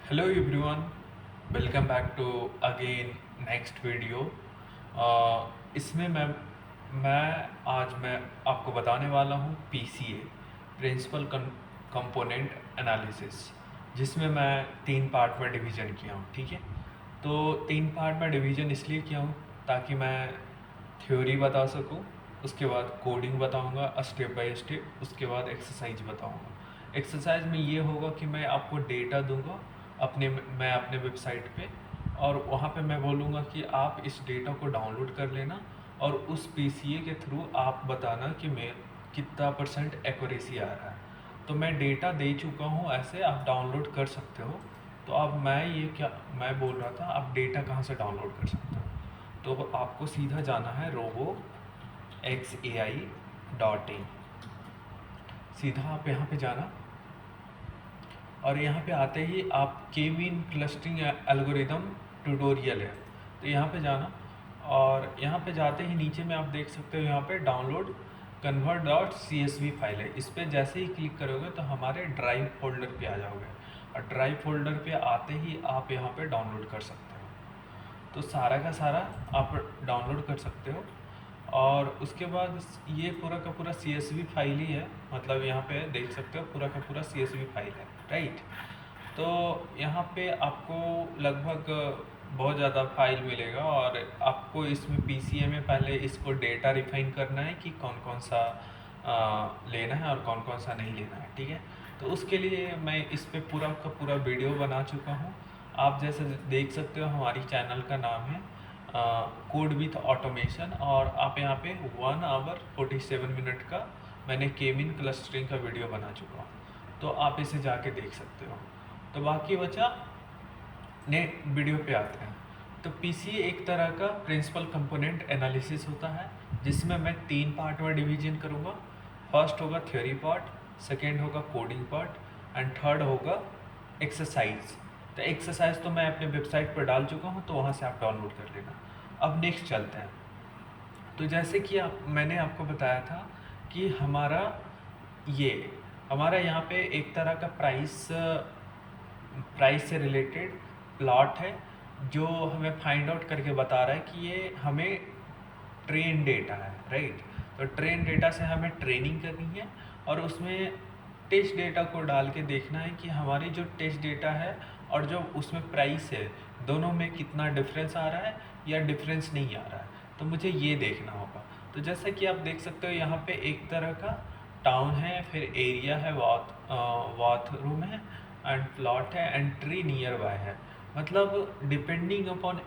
Hello everyone, welcome back to again next video. इसमें मैं आपको बताने वाला हूँ पीसीए प्रिंसिपल कंपोनेंट एनालिसिस, जिसमें मैं 3 पार्ट में डिवीज़न किया हूँ। ठीक है, तो 3 पार्ट में डिवीज़न इसलिए किया हूँ ताकि मैं थ्योरी बता सकूँ, उसके बाद कोडिंग बताऊँगा स्टेप बाय स्टेप, उसके बाद एक्सरसाइज बताऊँगा। एक्सरसाइज में ये होगा कि मैं आपको डेटा दूंगा मैं अपने वेबसाइट पे, और वहाँ पे मैं बोलूँगा कि आप इस डेटा को डाउनलोड कर लेना और उस पीसीए के थ्रू आप बताना कि मैं कितना % एक्यूरेसी आ रहा है। तो मैं डेटा दे चुका हूँ, ऐसे आप डाउनलोड कर सकते हो। तो अब मैं बोल रहा था, आप डेटा कहाँ से डाउनलोड कर सकते हो। तो आपको सीधा जाना है roboxai.in। सीधा आप यहाँ पे जाना, और यहाँ पे आते ही आप के मीन क्लस्टरिंग एल्गोरिदम ट्यूटोरियल है, तो यहाँ पे जाना। और यहाँ पे जाते ही नीचे में आप देख सकते हो, यहाँ पे डाउनलोड convert.csv फाइल है। इस पर जैसे ही क्लिक करोगे तो हमारे ड्राइव फोल्डर पे आ जाओगे, और ड्राइव फोल्डर पे आते ही आप यहाँ पे डाउनलोड कर सकते हो। तो सारा का सारा आप डाउनलोड कर सकते हो। और उसके बाद ये पूरा का पूरा CSV फाइल ही है, मतलब यहाँ पे देख सकते हो पूरा का पूरा CSV फाइल है, राइट। तो यहाँ पे आपको लगभग बहुत ज़्यादा फाइल मिलेगा, और आपको इसमें पीसीए में पहले इसको डेटा रिफाइन करना है कि कौन कौन सा लेना है और कौन कौन सा नहीं लेना है। ठीक है, तो उसके लिए मैं इस पे पूरा का पूरा वीडियो बना चुका हूँ। आप जैसे देख सकते हो, हमारी चैनल का नाम है कोड विथ ऑटोमेशन, और आप यहाँ पे 1 आवर 47 मिनट का मैंने के मीन क्लस्टरिंग का वीडियो बना चुका हूँ, तो आप इसे जाके देख सकते हो। तो बाकी बचा ने वीडियो पे आते हैं। तो पीसीए एक तरह का प्रिंसिपल कंपोनेंट एनालिसिस होता है, जिसमें मैं 3 पार्ट में डिवीजन करूँगा। फर्स्ट होगा थ्योरी पार्ट, सेकेंड होगा कोडिंग पार्ट, एंड थर्ड होगा एक्सरसाइज। तो एक्सरसाइज तो मैं अपने वेबसाइट पर डाल चुका हूँ, तो वहाँ से आप डाउनलोड कर लेना। अब नेक्स्ट चलते हैं। तो जैसे कि मैंने आपको बताया था कि ये हमारा यहाँ पे एक तरह का प्राइस से रिलेटेड प्लॉट है, जो हमें फाइंड आउट करके बता रहा है कि ये हमें ट्रेन डेटा है, राइट। तो ट्रेन डेटा से हमें ट्रेनिंग करनी है, और उसमें टेस्ट डेटा को डाल के देखना है कि हमारी जो टेस्ट डेटा है और जो उसमें प्राइस है, दोनों में कितना डिफरेंस आ रहा है या डिफरेंस नहीं आ रहा है। तो मुझे ये देखना होगा। तो जैसे कि आप देख सकते हो, यहाँ पे एक तरह का टाउन है, फिर एरिया है, बाथरूम है, एंड प्लॉट है, एंड ट्री नियर बाय है। मतलब depending upon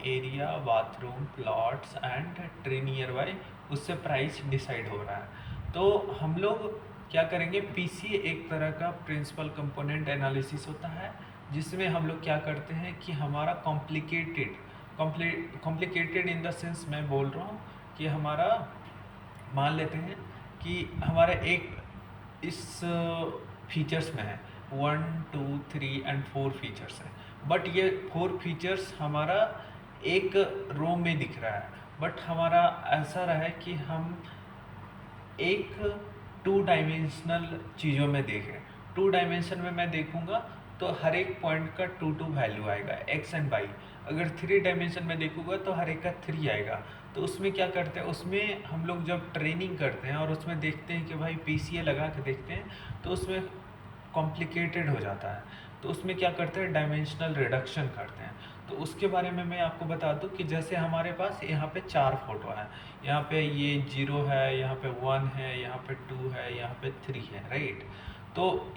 area bathroom plots and tree near by, उससे प्राइस डिसाइड हो रहा है। तो हम लोग क्या करेंगे, पीसीए एक तरह का प्रिंसिपल कंपोनेंट एनालिसिस होता है, जिसमें हम लोग क्या करते हैं कि हमारा कॉम्प्लिकेटेड इन द सेंस मैं बोल रहा हूँ कि हमारा, मान लेते हैं कि हमारा एक इस फीचर्स में है 1 2 3 एंड 4 फीचर्स है, बट ये 4 फीचर्स हमारा एक रो में दिख रहा है। बट हमारा ऐसा रहा है कि हम एक 2 डायमेंशनल चीज़ों में देखें। 2 डायमेंशन में मैं देखूंगा तो हर एक पॉइंट का 2 वैल्यू आएगा, एक्स एंड वाई। अगर 3 डायमेंशन में देखूंगा तो हर एक का 3 आएगा। तो उसमें क्या करते हैं, उसमें हम लोग जब ट्रेनिंग करते हैं और उसमें देखते हैं कि भाई पीसीए लगा के देखते हैं, तो उसमें कॉम्प्लिकेटेड हो जाता है। तो उसमें क्या करते हैं, डायमेंशनल रिडक्शन करते हैं। तो उसके बारे में मैं आपको बता दूं कि जैसे हमारे पास यहाँ पे 4 फोटो हैं, यहाँ पे ये 0 है, यहाँ पे 1 है, यहाँ पे 2 है, यहाँ पे 3 है, राइट। तो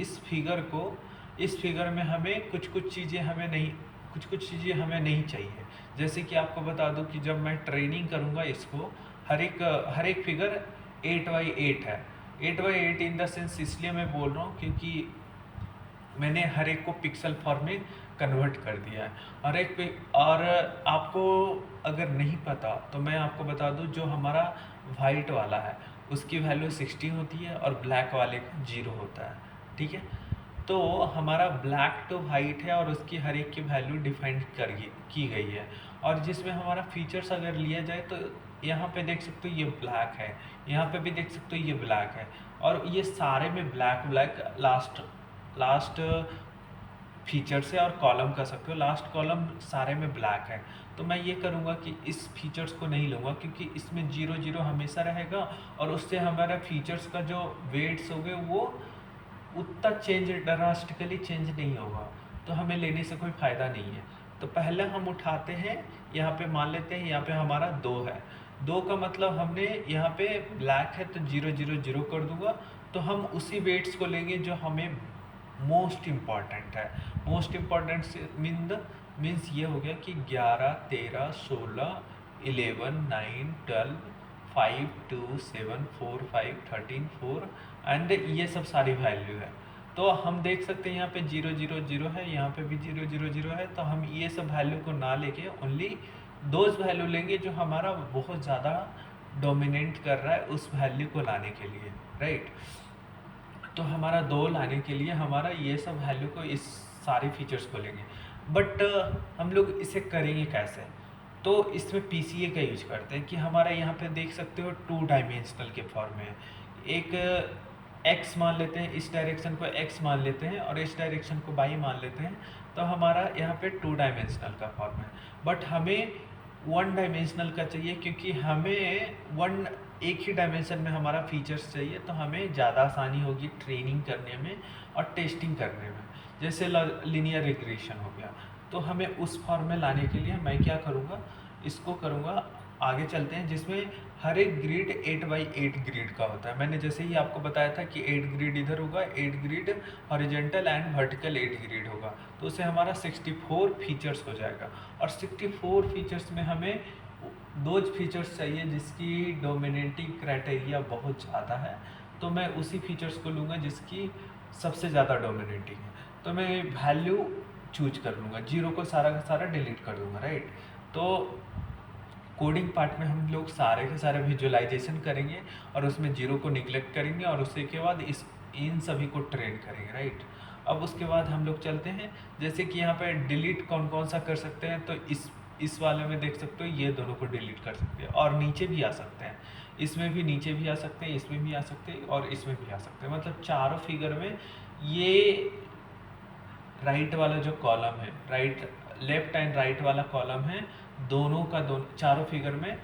इस फिगर में हमें कुछ कुछ चीज़ें हमें नहीं चाहिए। जैसे कि आपको बता दूं कि जब मैं ट्रेनिंग करूँगा इसको, हर एक फिगर 8x8 है। 8x8 इन द सेंस इसलिए मैं बोल रहा हूँ क्योंकि मैंने हर एक को पिक्सल फॉर्म में कन्वर्ट कर दिया है। और आपको अगर नहीं पता तो मैं आपको बता दूं, जो हमारा वाइट वाला है उसकी वैल्यू 16 होती है, और ब्लैक वाले का 0 होता है। ठीक है, तो हमारा ब्लैक टू वाइट है, और उसकी हर एक की वैल्यू डिफाइन की गई है। और जिसमें हमारा फीचर्स अगर लिया जाए तो यहाँ पे देख सकते हो ये ब्लैक है, यहाँ पे भी देख सकते हो ये ब्लैक है, और ये सारे में black black last last feature से और कॉलम कर सकते हो। लास्ट कॉलम सारे में ब्लैक है, तो मैं ये करूँगा कि इस फीचर्स को नहीं लूँगा, क्योंकि इसमें 0 0 हमेशा रहेगा और उससे हमारा फीचर्स का जो वेट्स हो गए वो उतना चेंज ड्रास्टिकली चेंज नहीं होगा, तो हमें लेने से कोई फ़ायदा नहीं है। तो पहले हम उठाते हैं, यहाँ पे मान लेते हैं यहाँ पे हमारा 2 है, 2 का मतलब हमने यहाँ पे ब्लैक है तो 0 0 0 कर दूंगा। तो हम उसी वेट्स को लेंगे जो हमें मोस्ट इम्पॉर्टेंट है। मोस्ट इम्पॉर्टेंट मीन्स ये हो गया कि 11 13 16 11 9 12 5 2 7 4 5 13 4 एंड ये सब सारी वैल्यू है। तो हम देख सकते हैं यहाँ पे 0 0 0 है, यहाँ पे भी 0 0 0 है, तो हम ये सब वैल्यू को ना लेके ओनली दोज वैल्यू लेंगे जो हमारा बहुत ज़्यादा डोमिनेट कर रहा है उस वैल्यू को लाने के लिए, राइट। तो हमारा 2 लाने के लिए हमारा ये सब वैल्यू को, इस सारे फीचर्स को लेंगे। बट हम लोग इसे करेंगे कैसे? तो इसमें PCA का यूज करते हैं कि हमारा यहाँ पे देख सकते हो 2 डायमेंशनल के फॉर्म में एक x मान लेते हैं, इस डायरेक्शन को x मान लेते हैं और इस डायरेक्शन को y मान लेते हैं, तो हमारा यहाँ पे 2 डायमेंशनल का फॉर्म है। बट हमें 1 डायमेंशनल का चाहिए, क्योंकि हमें एक ही डायमेंशन में हमारा फीचर्स चाहिए, तो हमें ज़्यादा आसानी होगी ट्रेनिंग करने में और टेस्टिंग करने में। जैसे लीनियर रिग्रेशन हो गया, तो हमें उस फॉर्म में लाने के लिए मैं क्या करूँगा, इसको करूँगा, आगे चलते हैं, जिसमें हर एक ग्रिड 8x8 ग्रिड का होता है। मैंने जैसे ही आपको बताया था कि 8 ग्रिड इधर होगा, 8 grid horizontal and vertical 8 grid होगा, तो उससे हमारा 64 फीचर्स हो जाएगा। और 64 फीचर्स में हमें दो फीचर्स चाहिए जिसकी डोमिनेटिंग क्राइटेरिया बहुत ज़्यादा है, तो मैं उसी फीचर्स को लूँगा जिसकी सबसे ज़्यादा डोमिनेटिंग है। तो मैं वैल्यू चूज कर लूँगा, 0 को सारा का सारा डिलीट कर दूँगा, राइट। तो कोडिंग पार्ट में हम लोग सारे के सारे विजुअलाइजेशन करेंगे और उसमें 0 को निगलेक्ट करेंगे और उसके के बाद इन सभी को ट्रेन करेंगे, राइट। अब उसके बाद हम लोग चलते हैं, जैसे कि यहाँ पे डिलीट कौन कौन सा कर सकते हैं, तो इस वाले में देख सकते हो ये दोनों को डिलीट कर सकते हैं और नीचे भी आ सकते हैं, इसमें भी नीचे भी आ सकते हैं, इसमें भी आ सकते हैं और इसमें भी आ सकते हैं। मतलब चारों फिगर में ये राइट वाला जो कॉलम है, राइट लेफ्ट एंड राइट वाला कॉलम है, दोनों का चारों फिगर में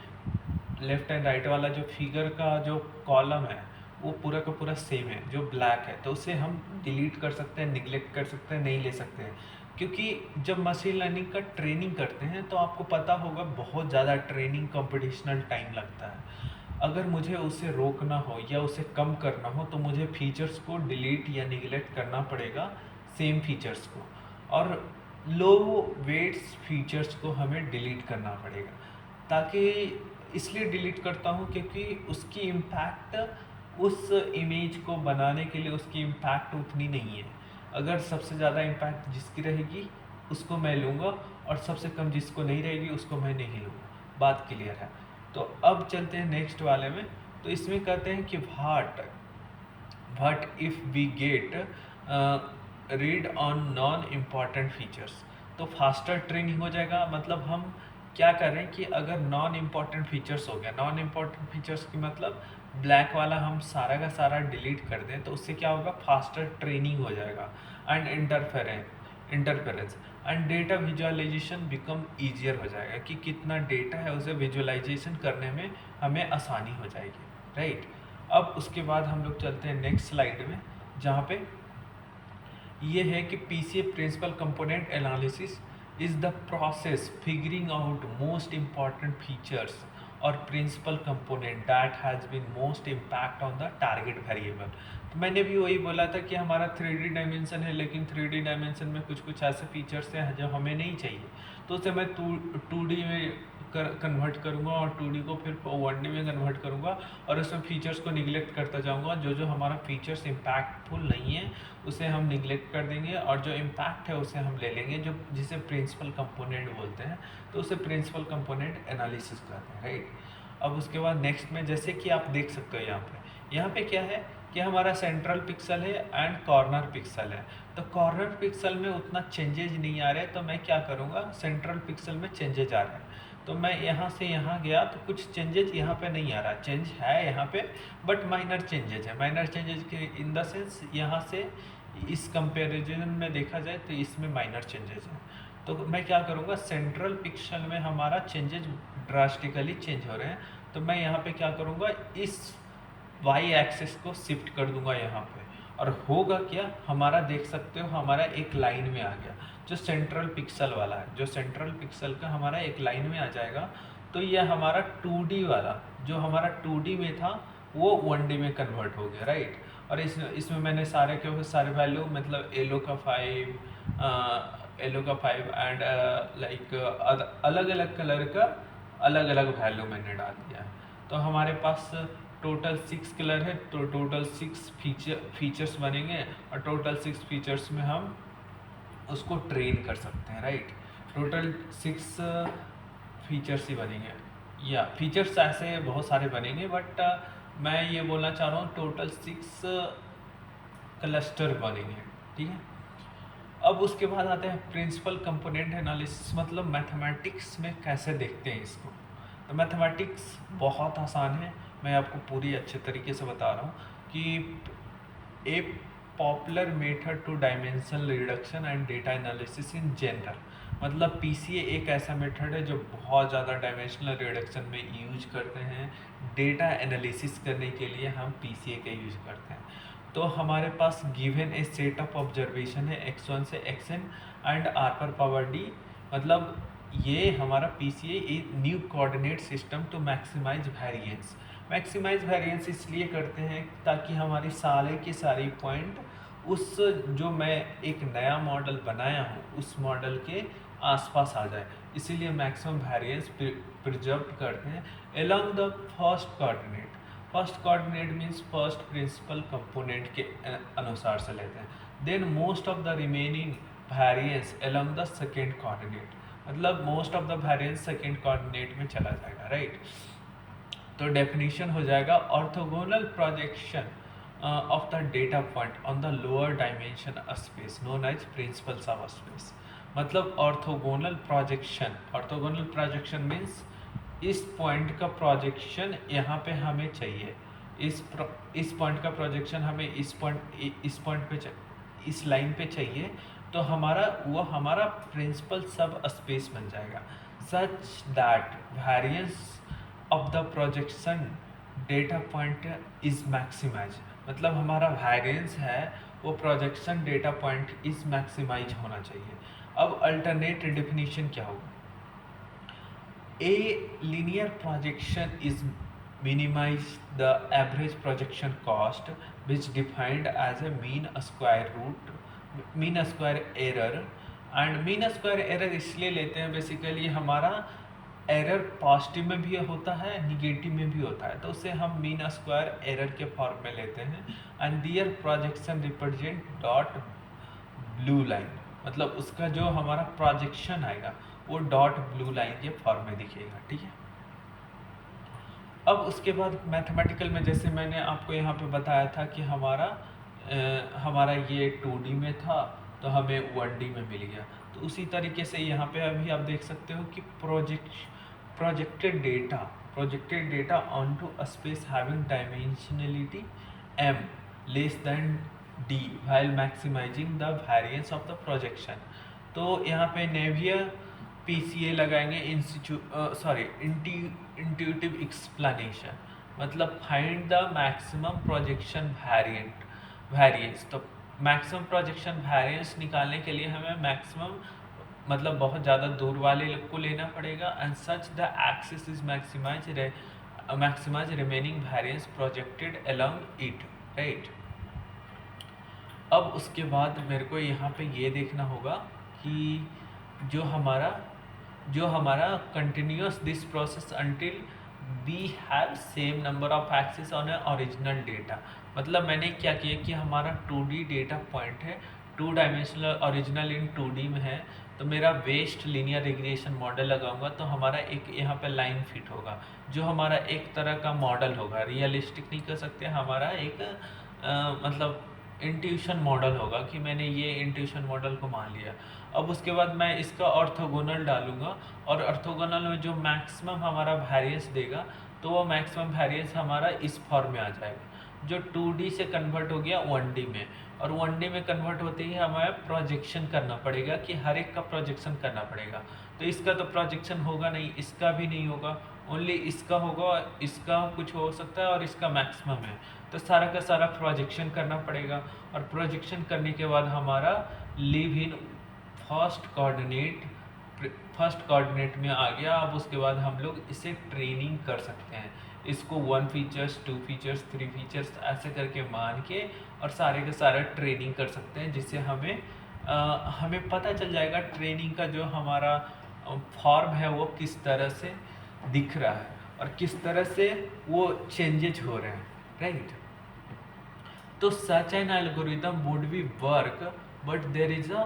लेफ्ट एंड राइट वाला जो फिगर का जो कॉलम है वो पूरा का पूरा सेम है, जो ब्लैक है, तो उसे हम डिलीट कर सकते हैं, निगलेक्ट कर सकते हैं, नहीं ले सकते हैं। क्योंकि जब मशीन लर्निंग का ट्रेनिंग करते हैं तो आपको पता होगा बहुत ज़्यादा ट्रेनिंग कंपटीशनल टाइम लगता है। अगर मुझे उसे रोकना हो या उसे कम करना हो तो मुझे फीचर्स को डिलीट या निगलेक्ट करना पड़ेगा, सेम फीचर्स को, और लो वेट्स फीचर्स को हमें डिलीट करना पड़ेगा। ताकि इसलिए डिलीट करता हूँ क्योंकि उसकी इम्पैक्ट उस इमेज को बनाने के लिए उसकी इम्पैक्ट उतनी नहीं है। अगर सबसे ज़्यादा इम्पैक्ट जिसकी रहेगी उसको मैं लूँगा और सबसे कम जिसको नहीं रहेगी उसको मैं नहीं लूँगा। बात क्लियर है। तो अब चलते हैं नेक्स्ट वाले में। तो इसमें कहते हैं कि what if we get read on non important features. तो फास्टर ट्रेनिंग हो जाएगा। मतलब हम क्या कर रहे हैं कि अगर नॉन इम्पॉर्टेंट फीचर्स हो गया, नॉन इम्पॉर्टेंट फीचर्स की मतलब ब्लैक वाला हम सारा का सारा डिलीट कर दें, तो उससे क्या होगा, फास्टर ट्रेनिंग हो जाएगा and interference and data visualisation become easier हो जाएगा कि कितना डेटा है उसे विजुअलाइजेशन करने में हमें आसानी हो जाएगी, राइट। अब उसके बाद हम लोग चलते हैं नेक्स्ट स्लाइड में, जहाँ पे ये है कि PCA principal component analysis is the process figuring out most important features or principal component that has been most impact on the target variable। तो मैंने भी वही बोला था कि हमारा 3D डायमेंशन है, लेकिन 3D डायमेंशन में कुछ ऐसे फीचर्स हैं जो हमें नहीं चाहिए, तो उसे मैं 2D में कन्वर्ट करूँगा और 2D को फिर 1D में कन्वर्ट करूँगा और उसमें फीचर्स को निगलेक्ट करता जाऊँगा। जो हमारा फीचर्स इम्पैक्टफुल नहीं है उसे हम निगलेक्ट कर देंगे और जो इम्पैक्ट है उसे हम ले लेंगे, जो जिसे प्रिंसिपल कंपोनेंट बोलते हैं, तो उसे प्रिंसिपल कंपोनेंट एनालिसिस कहते हैं, राइट। अब उसके बाद नेक्स्ट में जैसे कि आप देख सकते हो यहाँ पे क्या है कि हमारा सेंट्रल पिक्सल है एंड कॉर्नर पिक्सल है। तो कॉर्नर पिक्सल में उतना चेंजेज नहीं आ रहे, तो मैं क्या करूँगा, सेंट्रल पिक्सल में चेंजेज आ रहे हैं, तो मैं यहाँ से यहाँ गया तो कुछ चेंजेज यहाँ पे नहीं आ रहा, चेंज है यहाँ पे बट माइनर चेंजेज है। माइनर चेंजेज के इन द सेंस यहाँ से इस कंपैरिजन में देखा जाए तो इसमें माइनर चेंजेस हैं। तो मैं क्या करूँगा, सेंट्रल पिक्सल में हमारा चेंजेस ड्रास्टिकली चेंज हो रहे हैं, तो मैं यहाँ पे क्या करूँगा, इस वाई एक्सिस को शिफ्ट कर दूंगा यहाँ पे, और होगा क्या, हमारा देख सकते हो हमारा एक लाइन में आ गया जो सेंट्रल पिक्सल वाला है, जो सेंट्रल पिक्सल का हमारा एक लाइन में आ जाएगा। तो ये हमारा 2D वाला जो हमारा 2D में था वो 1D में कन्वर्ट हो गया, राइट। और इसमें मैंने सारे के सारे वैल्यू, मतलब येलो का 5 एंड लाइक अलग अलग कलर का अलग अलग वैल्यू मैंने डाल दिया है। तो हमारे पास टोटल 6 कलर है, तो टोटल 6 फीचर्स बनेंगे, और टोटल 6 फीचर्स में हम उसको ट्रेन कर सकते हैं, राइट। टोटल 6 फीचर्स ही बनेंगे, या फीचर्स ऐसे बहुत सारे बनेंगे, बट मैं ये बोलना चाह रहा हूँ टोटल 6 क्लस्टर बनेंगे, ठीक है। अब उसके बाद आते हैं प्रिंसिपल कंपोनेंट एनालिसिस, मतलब मैथमेटिक्स में कैसे देखते हैं इसको। तो मैथमेटिक्स बहुत आसान है, मैं आपको पूरी अच्छे तरीके से बता रहा हूँ कि ए popular method two dimensional reduction and data analysis in general, मतलब पीसीए एक ऐसा मेथड है जो बहुत ज़्यादा डायमेंशनल रिडक्शन में यूज करते हैं। डेटा एनालिसिस करने के लिए हम पीसीए का यूज करते हैं। तो हमारे पास given a set of observation है x1 से xn एंड r पर पावर d, मतलब ये हमारा PCA new coordinate system to maximise variance. Maximise variance इसलिए करते हैं ताकि हमारी सारे के सारी पॉइंट उस जो मैं एक नया मॉडल बनाया हूँ उस मॉडल के आसपास आ जाए, इसीलिए मैक्सिमम वेरिएंस प्रिजर्व करते हैं along the first coordinate. First coordinate means first principal component के अनुसार से लेते हैं। Then most of the remaining variance along the second coordinate, मतलब most of the variance second coordinate में चला जाएगा, राइट। तो डेफिनेशन हो जाएगा orthogonal projection of the data point on the lower dimension space known as principal subspace, मतलब orthogonal projection means इस point का प्रोजेक्शन यहाँ पे हमें चाहिए, इस पॉइंट का प्रोजेक्शन हमें इस पॉइंट पे इस लाइन पे चाहिए, तो हमारा प्रिंसिपल सब स्पेस बन जाएगा। Such that variance of the projection data point is maximise, मतलब हमारा वेरिएंस है वो projection data point is maximise होना चाहिए। अब अल्टरनेट डेफिनेशन क्या होगा, A linear projection is minimize the average projection cost, which defined as a mean square error, and mean square error इसलिए लेते हैं बेसिकली हमारा एरर पॉजिटिव में भी होता है निगेटिव में भी होता है, तो उसे हम मीन स्क्वायर एरर के फॉर्म में लेते हैं। And their projection represent dot blue line, मतलब उसका जो हमारा प्रोजेक्शन आएगा वो डॉट ब्लू लाइन के फॉर्म में दिखेगा, ठीक है। अब उसके बाद मैथमेटिकल में जैसे मैंने आपको यहाँ पे बताया था कि हमारा ये 2D में था तो हमें 1D में मिल गया, तो उसी तरीके से यहाँ पे अभी आप देख सकते हो कि projected data onto a space having dimensionality m less than d while maximising the variance of the projection. तो यहाँ पे नेवियर पीसीए लगाएंगे इंट्यूटिव एक्सप्लेनेशन, मतलब find the maximum projection variance. तो मैक्सिमम प्रोजेक्शन वेरिएंस निकालने के लिए हमें मैक्सिमम मतलब बहुत ज़्यादा दूर वाले को लेना पड़ेगा, and such the axis is maximise remaining variance projected along it, right. अब उसके बाद मेरे को यहाँ पे ये देखना होगा कि जो हमारा continuous this process until we have same number of axis on a original data, मतलब मैंने क्या किया कि हमारा 2D डेटा पॉइंट है, 2 डायमेंशनल ओरिजिनल इन 2D में है, तो मेरा वेस्ट लीनियर रिग्रेशन मॉडल लगाऊंगा तो हमारा एक यहाँ पे लाइन फिट होगा जो हमारा एक तरह का मॉडल होगा, रियलिस्टिक नहीं कर सकते, हमारा एक मतलब इंट्यूशन मॉडल होगा कि मैंने ये इंट्यूशन मॉडल को मान लिया। अब उसके बाद मैं इसका ऑर्थोगोनल डालूंगा, और ऑर्थोगोनल में जो मैक्सिमम हमारा वेरिएंस देगा तो वो मैक्सिमम वेरिएंस हमारा इस फॉर्म में आ जाएगा, जो 2D से कन्वर्ट हो गया 1D में, और 1D में कन्वर्ट होते ही हमें प्रोजेक्शन करना पड़ेगा कि हर एक का प्रोजेक्शन करना पड़ेगा। तो इसका तो प्रोजेक्शन होगा नहीं, इसका भी नहीं होगा, ओनली इसका होगा, इसका कुछ हो सकता है और इसका मैक्सिमम है। तो सारा का सारा प्रोजेक्शन करना पड़ेगा, और प्रोजेक्शन करने के बाद हमारा लिव इन फर्स्ट कोऑर्डिनेट में आ गया। अब उसके बाद हम लोग इसे ट्रेनिंग कर सकते हैं, इसको 1 फीचर्स 2 फीचर्स 3 फीचर्स ऐसे करके मान के और सारे का सारा ट्रेनिंग कर सकते हैं, जिससे हमें पता चल जाएगा ट्रेनिंग का जो हमारा फॉर्म है वो किस तरह से दिख रहा है और किस तरह से वो चेंजेज हो रहे हैं, राइट। तो such an algorithm would be work but there is a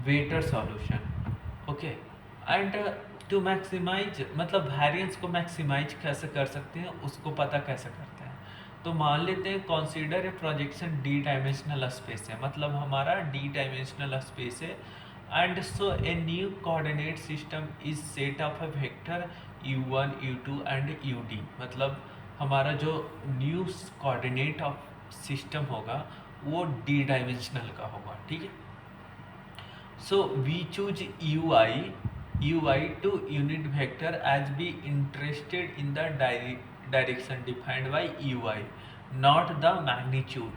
better solution, okay. And to maximise, मतलब वेरिएंस को मैक्सिमाइज कैसे कर सकते हैं उसको पता कैसे करते हैं। तो मान लेते हैं consider a projection D dimensional space है, मतलब हमारा डी डायमेंशनल स्पेस है, and so a new coordinate system is set of A vector u1 u2 and ud, मतलब हमारा जो न्यू कोऑर्डिनेट ऑफ सिस्टम होगा वो डी डायमेंशनल का होगा, ठीक है। So we choose ui to unit vector as be interested in the direction defined by ui, not the magnitude।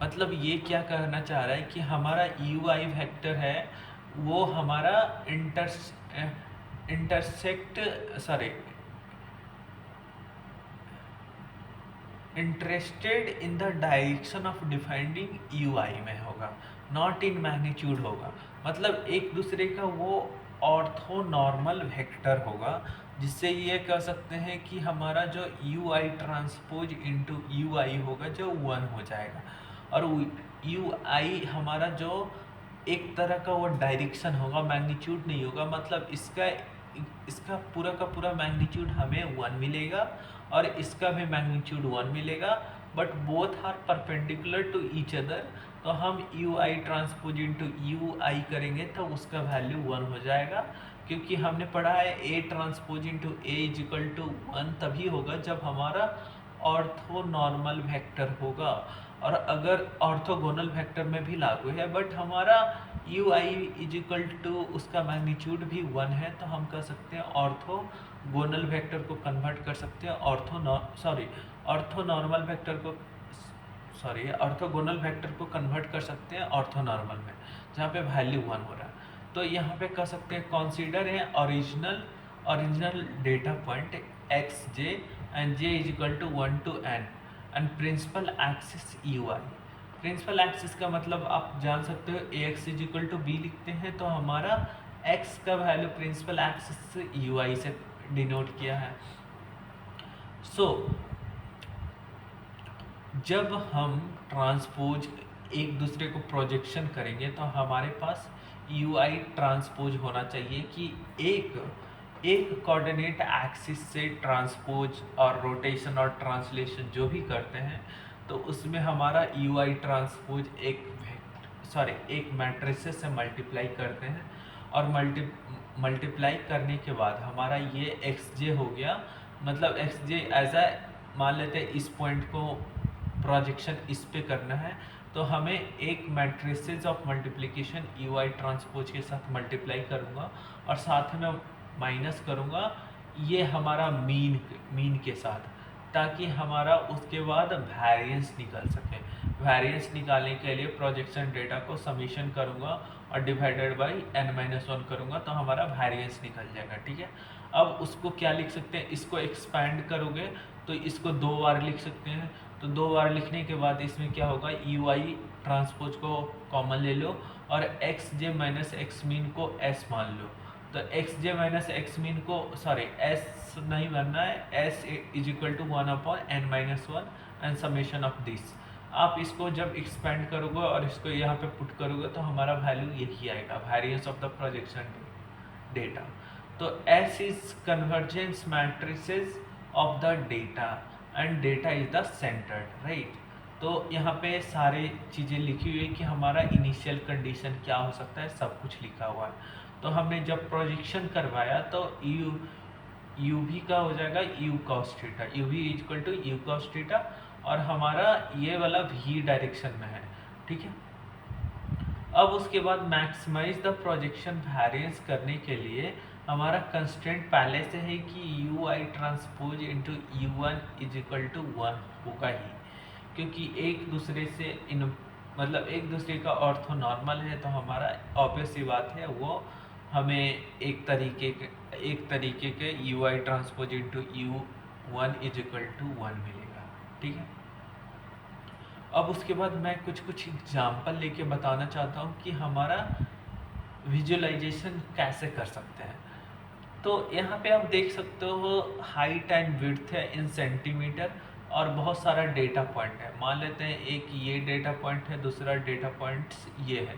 मतलब ये क्या कहना चाह रहा है कि हमारा ui वेक्टर है वो हमारा interested in the direction of defining UI में होगा, नॉट इन मैग्नीट्यूड होगा। मतलब एक दूसरे का वो ऑर्थोनॉर्मल वेक्टर होगा, जिससे ये कह सकते हैं कि हमारा जो U I transpose into U I होगा जो 1 हो जाएगा, और यू आई हमारा जो एक तरह का वो डायरेक्शन होगा, मैग्नीट्यूड नहीं होगा। मतलब इसका पूरा का पूरा मैग्नीट्यूड हमें 1 मिलेगा और इसका भी मैग्नीट्यूड 1 मिलेगा, but both are perpendicular to each other. तो हम U I transpose into U I करेंगे तो उसका वैल्यू 1 हो जाएगा, क्योंकि हमने पढ़ा है A transpose into A is equal to 1 तभी होगा जब हमारा ऑर्थोनॉर्मल वेक्टर होगा, और अगर ऑर्थोगोनल वेक्टर में भी लागू है, बट हमारा U I is equal to उसका मैग्नीट्यूड भी 1 है, तो हम कह सकते हैं ऑर्थोगोनल वेक्टर को कन्वर्ट कर सकते हैं ऑर्थोनॉर्मल वेक्टर को ऑर्थोगोनल वेक्टर को कन्वर्ट कर सकते हैं ऑर्थोनॉर्मल में, जहाँ पे वैल्यू 1 हो रहा है। तो यहाँ पे कह सकते हैं कंसीडर है original data point X J and J is equal to 1 to n and principal axis U I. Principal axis का मतलब आप जान सकते हो A X is equal to B लिखते हैं, तो हमारा x का value principal axis U I से डिनोट किया है। सो जब हम ट्रांसपोज एक दूसरे को प्रोजेक्शन करेंगे तो हमारे पास यू आई ट्रांसपोज होना चाहिए कि एक कोऑर्डिनेट एक्सिस से ट्रांसपोज और रोटेशन और ट्रांसलेशन जो भी करते हैं, तो उसमें हमारा यू आई ट्रांसपोज एक मैट्रिसेस से मल्टीप्लाई करते हैं, और मल्टीप्लाई करने के बाद हमारा ये एक्स जे हो गया। मतलब एक्स जे ऐसा मान लेते हैं इस पॉइंट को प्रोजेक्शन इस पे करना है, तो हमें एक matrices of multiplication you I transpose के साथ मल्टीप्लाई करूँगा और साथ में माइनस करूँगा ये हमारा मीन के साथ, ताकि हमारा उसके बाद वैरिएंस निकल सके। वैरिएंस निकालने के लिए प्रोजेक्शन डेटा को समीशन करूँगा और डिवाइडेड बाई n-1 करूँगा, तो हमारा वैरिएंस निकल जाएगा, ठीक है। अब उसको क्या लिख सकते हैं, इसको एक्सपैंड करोगे तो इसको 2 बार लिख सकते हैं, तो 2 बार लिखने के बाद इसमें क्या होगा, यू आई ट्रांसपोज को कॉमन ले लो और X J minus X mean को एस मान लो। तो X J minus X mean को एस नहीं बनना है, S is equal to 1/n-1 and summation of this. आप इसको जब एक्सपेंड करोगे और इसको यहाँ पे पुट करोगे तो हमारा वैल्यू यही आएगा, variance of the projection data. तो S is convergence matrices of the data and data is the centred, right. तो यहाँ पे सारी चीज़ें लिखी हुई है कि हमारा इनिशियल कंडीशन क्या हो सकता है, सब कुछ लिखा हुआ है। तो हमने जब प्रोजेक्शन करवाया तो यू भी का हो जाएगा यू कॉस थीटा, यू भी is equal to U cos theta, और हमारा ये वाला v डायरेक्शन में है, ठीक है। अब उसके बाद मैक्सिमाइज द प्रोजेक्शन वेरिएंस करने के लिए हमारा कंस्ट्रेंट पहले से है कि U I transpose into U one is equal to one होगा ही, क्योंकि एक दूसरे से इन मतलब एक दूसरे का ऑर्थो नॉर्मल है, तो हमारा ऑब्वियस सी बात है वो हमें एक तरीके के U I transpose into U one is equal to one मिलेगा, ठीक है। अब उसके बाद मैं कुछ एग्जाम्पल लेके बताना चाहता हूँ कि हमारा विजुअलाइजेशन कैसे कर सकते हैं। तो यहाँ पे आप देख सकते हो हाइट एंड विड्थ है इन सेंटीमीटर और बहुत सारा डेटा पॉइंट है। मान लेते हैं एक ये डेटा पॉइंट है, दूसरा डेटा पॉइंट ये है,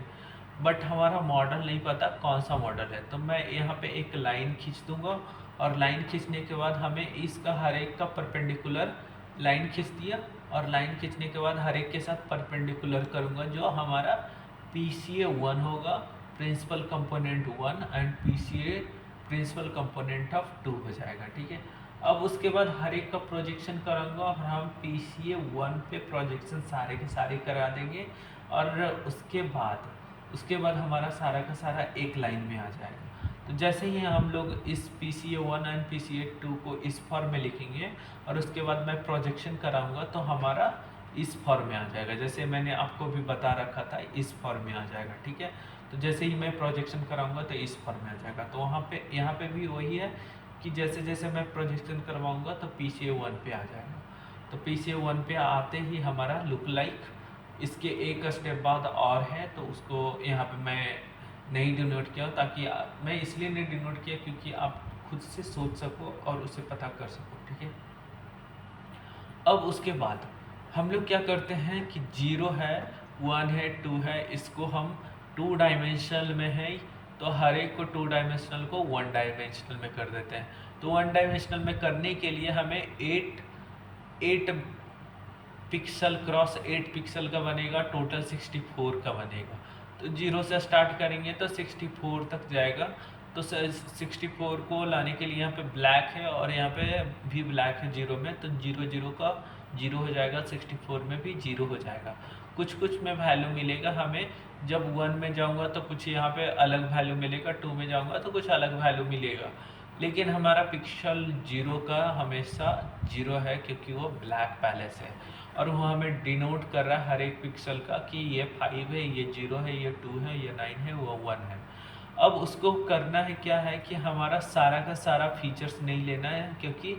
बट हमारा मॉडल नहीं पता कौन सा मॉडल है। तो मैं यहाँ पे एक लाइन खींच दूंगा और लाइन खींचने के बाद हमें इसका हर एक का परपेंडिकुलर लाइन खींच दिया और लाइन खींचने के बाद हर एक के साथ परपेंडिकुलर करूँगा, जो हमारा PCA1 होगा, principal component 1 and PCA principal component of 2 हो जाएगा, ठीक है। अब उसके बाद हर एक का प्रोजेक्शन कराऊंगा और हम PCA1 पे प्रोजेक्शन सारे के सारे करा देंगे और उसके बाद हमारा सारा का सारा एक लाइन में आ जाएगा। तो जैसे ही हम लोग इस PCA1 एंड PCA2 को इस फॉर्म में लिखेंगे और उसके बाद मैं प्रोजेक्शन कराऊंगा तो हमारा इस फॉर्म में आ जाएगा, जैसे मैंने आपको भी बता रखा था इस फॉर्म में आ जाएगा, ठीक है। तो जैसे ही मैं प्रोजेक्शन कराऊंगा तो इस फॉर्म में आ जाएगा। तो यहाँ पे भी वही है कि जैसे जैसे मैं प्रोजेक्शन करवाऊंगा तो PCA1 पे आ जाएगा। तो PCA1 पे आते ही हमारा लुक लाइक, इसके एक स्टेप बाद और है तो उसको यहाँ पे मैं नहीं डिनोट किया, ताकि मैं इसलिए नहीं डिनोट किया क्योंकि आप खुद से सोच सको और उसे पता कर सको, ठीक है। अब उसके बाद हम लोग क्या करते हैं कि 0 है, 1 है, 2 है, इसको हम 2 डायमेंशनल में है तो हर एक को 2 डायमेंशनल को 1 डायमेंशनल में कर देते हैं। तो 1 डायमेंशनल में करने के लिए हमें 8 पिक्सल क्रॉस 8 पिक्सल का बनेगा, टोटल 64 का बनेगा। तो 0 से स्टार्ट करेंगे तो 64 तक जाएगा। तो 64 को लाने के लिए यहाँ पे ब्लैक है और यहाँ पे भी ब्लैक है 0 में, तो 0 का 0 हो जाएगा, 64 में भी 0 हो जाएगा। कुछ में वैल्यू मिलेगा हमें, जब 1 में जाऊँगा तो कुछ यहाँ पे अलग वैल्यू मिलेगा, 2 में जाऊँगा तो कुछ अलग वैल्यू मिलेगा, लेकिन हमारा पिक्सल 0 का हमेशा 0 है क्योंकि वो ब्लैक पहले से है और वो हमें डिनोट कर रहा है हर एक पिक्सल का कि ये 5 है, ये 0 है, ये 2 है, ये 9 है, वो 1 है। अब उसको करना है क्या है कि हमारा सारा का सारा फीचर्स नहीं लेना है, क्योंकि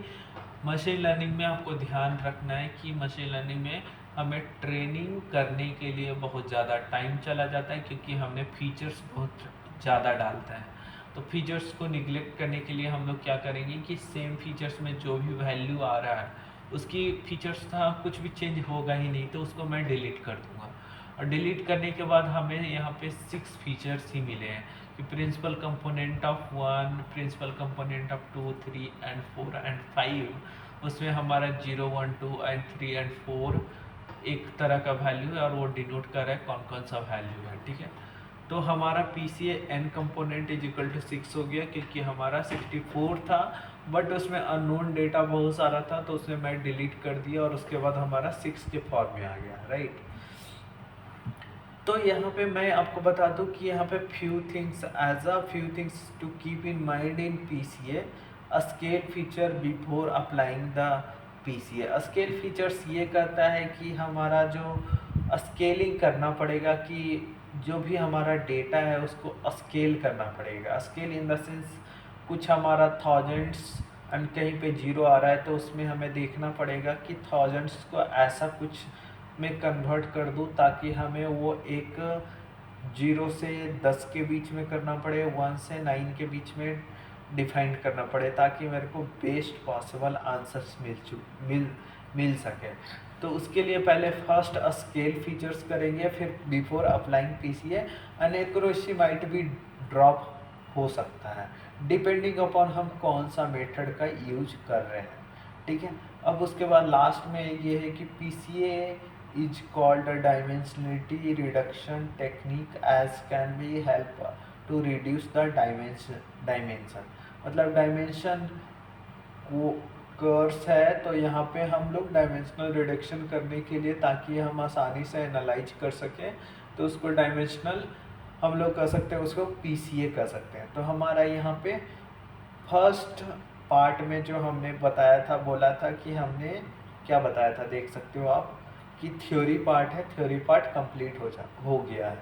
मशीन लर्निंग में आपको ध्यान रखना है कि मशीन लर्निंग में हमें ट्रेनिंग करने के लिए बहुत ज़्यादा टाइम चला जाता है, क्योंकि हमने फीचर्स बहुत ज़्यादा डालता है। तो फीचर्स को निगलेक्ट करने के लिए हम लोग क्या करेंगे कि सेम फीचर्स में जो भी वैल्यू आ रहा है उसकी फीचर्स था कुछ भी चेंज होगा ही नहीं, तो उसको मैं डिलीट कर दूंगा। और डिलीट करने के बाद हमें यहाँ पे 6 फीचर्स ही मिले हैं कि principal component of 1, principal component of 2, 3 and 4 and 5, उसमें हमारा 0, 1, 2 एंड 3 एंड 4 एक तरह का वैल्यू है और वो डिनोट कर रहा है कौन कौन सा वैल्यू है, ठीक है। तो हमारा PCA_n component is equal to 6 हो गया, क्योंकि हमारा 64 था बट उसमें अननोन डेटा बहुत सारा था, तो उसे मैं डिलीट कर दिया और उसके बाद हमारा 6 के फॉर्म में आ गया, राइट। तो यहाँ पे मैं आपको बता दूँ कि यहाँ पे few things to keep in mind in PCA, scale feature before applying the PCA। Scale features ये कहता है कि हमारा जो स्केलिंग करना पड़ेगा, कि जो भी हमारा डेटा है उसको स्केल करना पड़ेगा। स्केल इन द सेंस कुछ हमारा थाउजेंड्स एंड कहीं पे 0 आ रहा है तो उसमें हमें देखना पड़ेगा कि थाउजेंड्स को ऐसा कुछ में कन्वर्ट कर दूँ ताकि हमें वो एक 0 से 10 के बीच में करना पड़े, 1 से 9 के बीच में डिफाइन करना पड़े, ताकि मेरे को बेस्ट पॉसिबल आंसर्स मिल सके। तो उसके लिए पहले फर्स्ट स्केल फीचर्स करेंगे, फिर before applying PCA and accuracy might भी ड्रॉप हो सकता है डिपेंडिंग अपॉन हम कौन सा मेथड का यूज कर रहे हैं, ठीक है। अब उसके बाद लास्ट में ये है कि PCA is called a dimensionality reduction technique as can be help to reduce the dimension। मतलब डायमेंशन को कर्स है, तो यहाँ पे हम लोग डायमेंशनल रिडक्शन करने के लिए, ताकि हम आसानी से एनालाइज कर सकें, तो उसको डायमेंशनल हम लोग कर सकते हैं, उसको PCA कर सकते हैं। तो हमारा यहाँ पे फर्स्ट पार्ट में जो हमने बताया था, बोला था कि हमने क्या बताया था, देख सकते हो आप कि थ्योरी पार्ट है, थ्योरी पार्ट कंप्लीट हो गया है।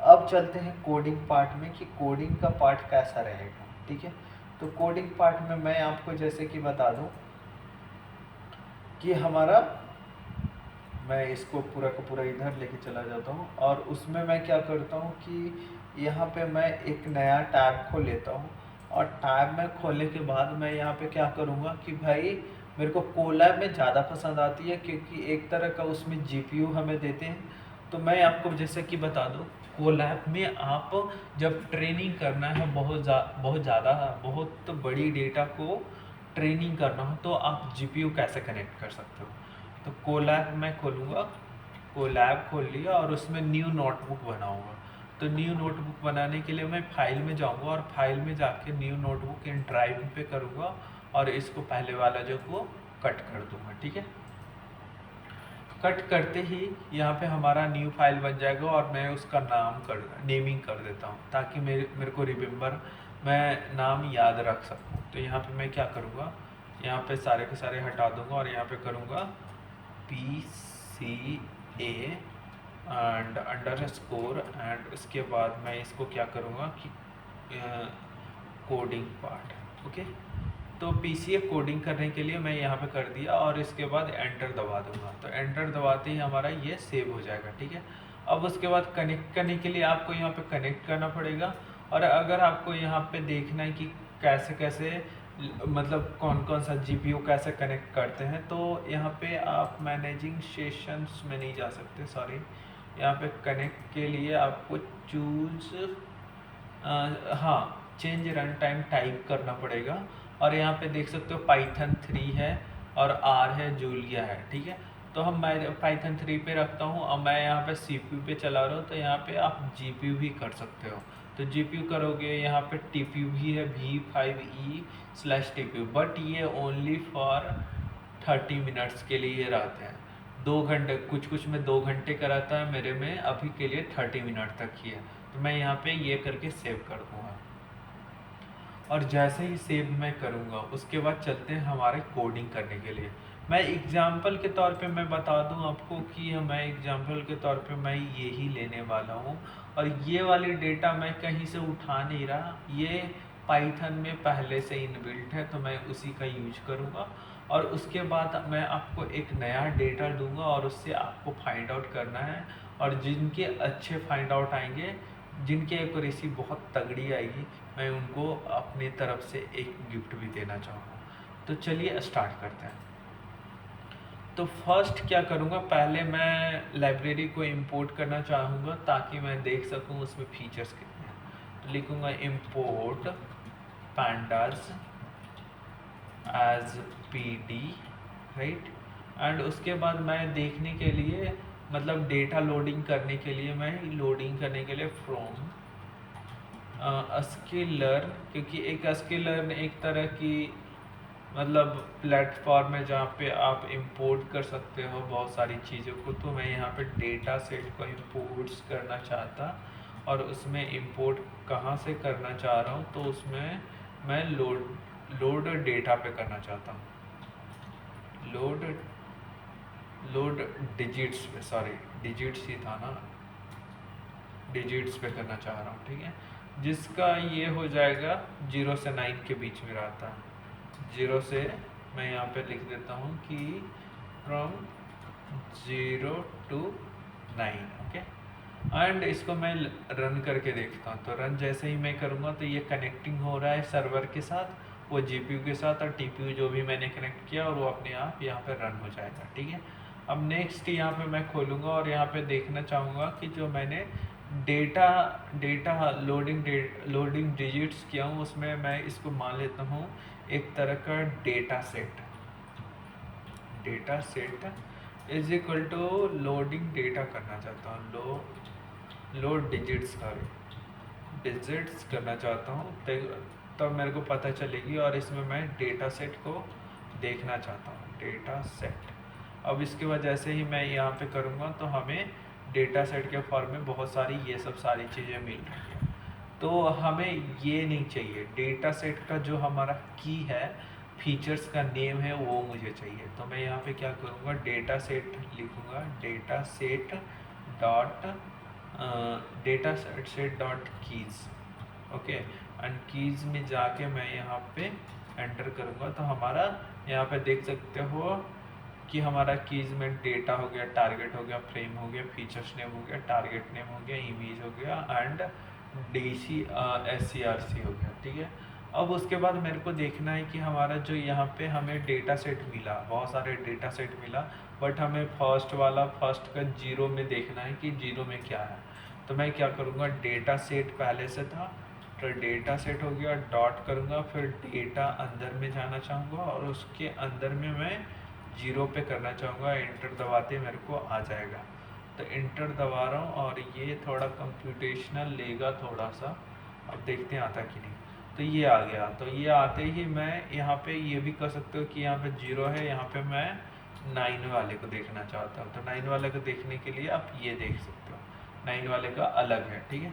अब चलते हैं कोडिंग पार्ट में कि कोडिंग का पार्ट कैसा रहेगा। ठीक है, तो कोडिंग पार्ट में मैं आपको जैसे कि बता दूं कि हमारा, मैं इसको पूरा का पूरा इधर लेके चला जाता हूँ, और उसमें मैं क्या करता हूँ कि यहाँ पे मैं एक नया टैब खोल लेता हूँ, और टैब में खोलने के बाद मैं यहाँ पे क्या करूँगा कि भाई मेरे को कोलैब में ज़्यादा पसंद आती है, क्योंकि एक तरह का उसमें GPU हमें देते हैं। तो मैं आपको जैसे कि बता दूँ, कोलैब में आप जब ट्रेनिंग करना है बहुत ज़्यादा बहुत बड़ी डेटा को ट्रेनिंग करना हो, तो आप GPU कैसे कनेक्ट कर सकते हो। तो कोलैब मैं खोलूँगा, कोलैब खोल लिया और उसमें न्यू नोटबुक बनाऊँगा। तो न्यू नोटबुक बनाने के लिए मैं फाइल में जाऊँगा, और फाइल में जाके न्यू नोटबुक इन ड्राइव पे करूँगा, और इसको पहले वाला जो को कट कर दूँगा। ठीक है, कट करते ही यहाँ पे हमारा न्यू फाइल बन जाएगा, और मैं उसका नेमिंग कर देता हूँ, ताकि मेरे को रिमेम्बर, मैं नाम याद रख सकूँ। तो यहाँ पे मैं क्या करूँगा, यहाँ पे सारे के सारे हटा दूँगा, और यहाँ पे करूँगा PCA एंड अंडरस्कोर, एंड उसके बाद मैं इसको क्या करूँगा कि कोडिंग पार्ट। ओके, तो PCA कोडिंग करने के लिए मैं यहाँ पे कर दिया, और इसके बाद एंटर दबा दूंगा। तो एंटर दबाते ही हमारा ये सेव हो जाएगा। ठीक है, अब उसके बाद कनेक्ट करने के लिए आपको यहाँ पे कनेक्ट करना पड़ेगा, और अगर आपको यहाँ पे देखना है कि कैसे कैसे मतलब कौन कौन सा GPU कैसे कनेक्ट करते हैं, तो यहाँ पे आप मैनेजिंग सेशंस में नहीं जा सकते, सॉरी। यहाँ पे कनेक्ट के लिए आपको चूज, हाँ, चेंज रन टाइम टाइप करना पड़ेगा, और यहाँ पे देख सकते हो पाइथन 3 है और R है, जूलिया है। ठीक है, तो मैं पाइथन 3 पे रखता हूँ, और मैं यहाँ पे CPU पे चला रहा हूँ, तो यहाँ पे आप GPU भी कर सकते हो। तो GPU करोगे, यहाँ पे TPU भी है, V5E/TPU, बट ये ओनली फॉर 30 मिनट्स के लिए रहते हैं। 2 घंटे, कुछ में 2 घंटे का रहता है, मेरे में अभी के लिए 30 मिनट तक ही है। तो मैं यहाँ पे ये करके सेव कर दूँगा, और जैसे ही सेव मैं करूँगा, उसके बाद चलते हैं हमारे कोडिंग करने के लिए। मैं एग्जाम्पल के तौर पे मैं बता दूं आपको कि मैं एग्जाम्पल के तौर पे मैं यही लेने वाला हूँ, और ये वाली डेटा मैं कहीं से उठा नहीं रहा, ये पाइथन में पहले से इनबिल्ट है, तो मैं उसी का यूज करूँगा। और उसके बाद मैं आपको एक नया डेटा दूंगा, और उससे आपको फाइंड आउट करना है, और जिनके अच्छे फाइंड आउट आएंगे, जिनकी एक्यूरेसी बहुत तगड़ी आएगी, मैं उनको अपनी तरफ से एक गिफ्ट भी देना चाहूँगा। तो चलिए स्टार्ट करते हैं। तो फर्स्ट क्या करूँगा, पहले मैं लाइब्रेरी को इंपोर्ट करना चाहूँगा, ताकि मैं देख सकूँ उसमें फीचर्स कितने हैं। तो लिखूँगा import pandas as PD, right. And उसके बाद मैं देखने के लिए, मतलब डेटा लोडिंग करने के लिए, फ्रॉम स्किल लर्न, क्योंकि एक स्किल लर्न एक तरह की मतलब प्लेटफॉर्म है, जहाँ पे आप इंपोर्ट कर सकते हो बहुत सारी चीज़ों को। तो मैं यहाँ पे डेटा सेट को इंपोर्ट्स करना चाहता, और उसमें इंपोर्ट कहाँ से करना चाह रहा हूँ, तो उसमें मैं लोड डेटा पे करना चाहता हूँ, लोड डिजिट्स पे, सॉरी डिजिट्स ही था ना, डिजिट्स पे करना चाह रहा हूँ। ठीक है, जिसका ये हो जाएगा 0 से 9 के बीच में रहता है। 0 से मैं यहाँ पे लिख देता हूँ कि फ्रॉम 0 to 9। ओके, एंड इसको मैं रन करके देखता हूँ। तो रन जैसे ही मैं करूँगा, तो ये कनेक्टिंग हो रहा है सर्वर के साथ, वो GPU के साथ, और TPU जो भी मैंने कनेक्ट किया, और वो अपने आप यहाँ पे रन हो जाएगा। ठीक है, अब नेक्स्ट यहाँ पे मैं खोलूँगा, और यहाँ पे देखना चाहूँगा कि जो मैंने डेटा लोडिंग डिजिट्स किया हूँ, उसमें मैं इसको मान लेता हूँ एक तरह का data set is equal to loading data करना चाहता हूँ, लोड डिजिट्स करना चाहता हूँ, तब मेरे को पता चलेगी, और इसमें मैं डेटा सेट को देखना चाहता हूँ, डेटा सेट। अब इसके बाद जैसे ही मैं यहाँ पे करूँगा तो हमें डेटा सेट के फॉर्म में बहुत सारी ये सब सारी चीज़ें मिल रही हैं। तो हमें ये नहीं चाहिए, डेटा सेट का जो हमारा की है, फीचर्स का नेम है, वो मुझे चाहिए। तो मैं यहाँ पे क्या करूँगा, डेटा सेट लिखूँगा, data set dot dot keys. Okay, and keys में जाके मैं यहाँ पे एंटर करूँगा तो हमारा यहाँ पे देख सकते हो कि हमारा कीज़ में डेटा हो गया, टारगेट हो गया, फ्रेम हो गया, फीचर्स नेम हो गया, टारगेट नेम हो गया, इमेज हो गया, एंड DC SCRC हो गया। ठीक है, अब उसके बाद मेरे को देखना है कि हमारा जो यहाँ पे हमें डेटा सेट मिला, बहुत सारे डेटा सेट मिला, बट हमें फर्स्ट का जीरो में देखना है कि जीरो में क्या है। तो मैं क्या करूँगा, डेटा सेट पहले से था तो डेटा सेट हो गया, डॉट करूँगा, फिर डेटा अंदर में जाना चाहूँगा और उसके अंदर में मैं जीरो पे करना चाहूँगा, एंटर दबाते मेरे को आ जाएगा। तो एंटर दबा रहा हूँ और ये थोड़ा कंप्यूटेशनल लेगा थोड़ा सा, अब देखते हैं आता कि नहीं। तो ये आ गया, तो ये आते ही मैं यहाँ पे ये भी कर सकते हो कि यहाँ पे जीरो है, यहाँ पे मैं 9 वाले को देखना चाहता हूँ। तो 9 वाले को देखने के लिए आप ये देख सकते हो, 9 वाले का अलग है। ठीक है,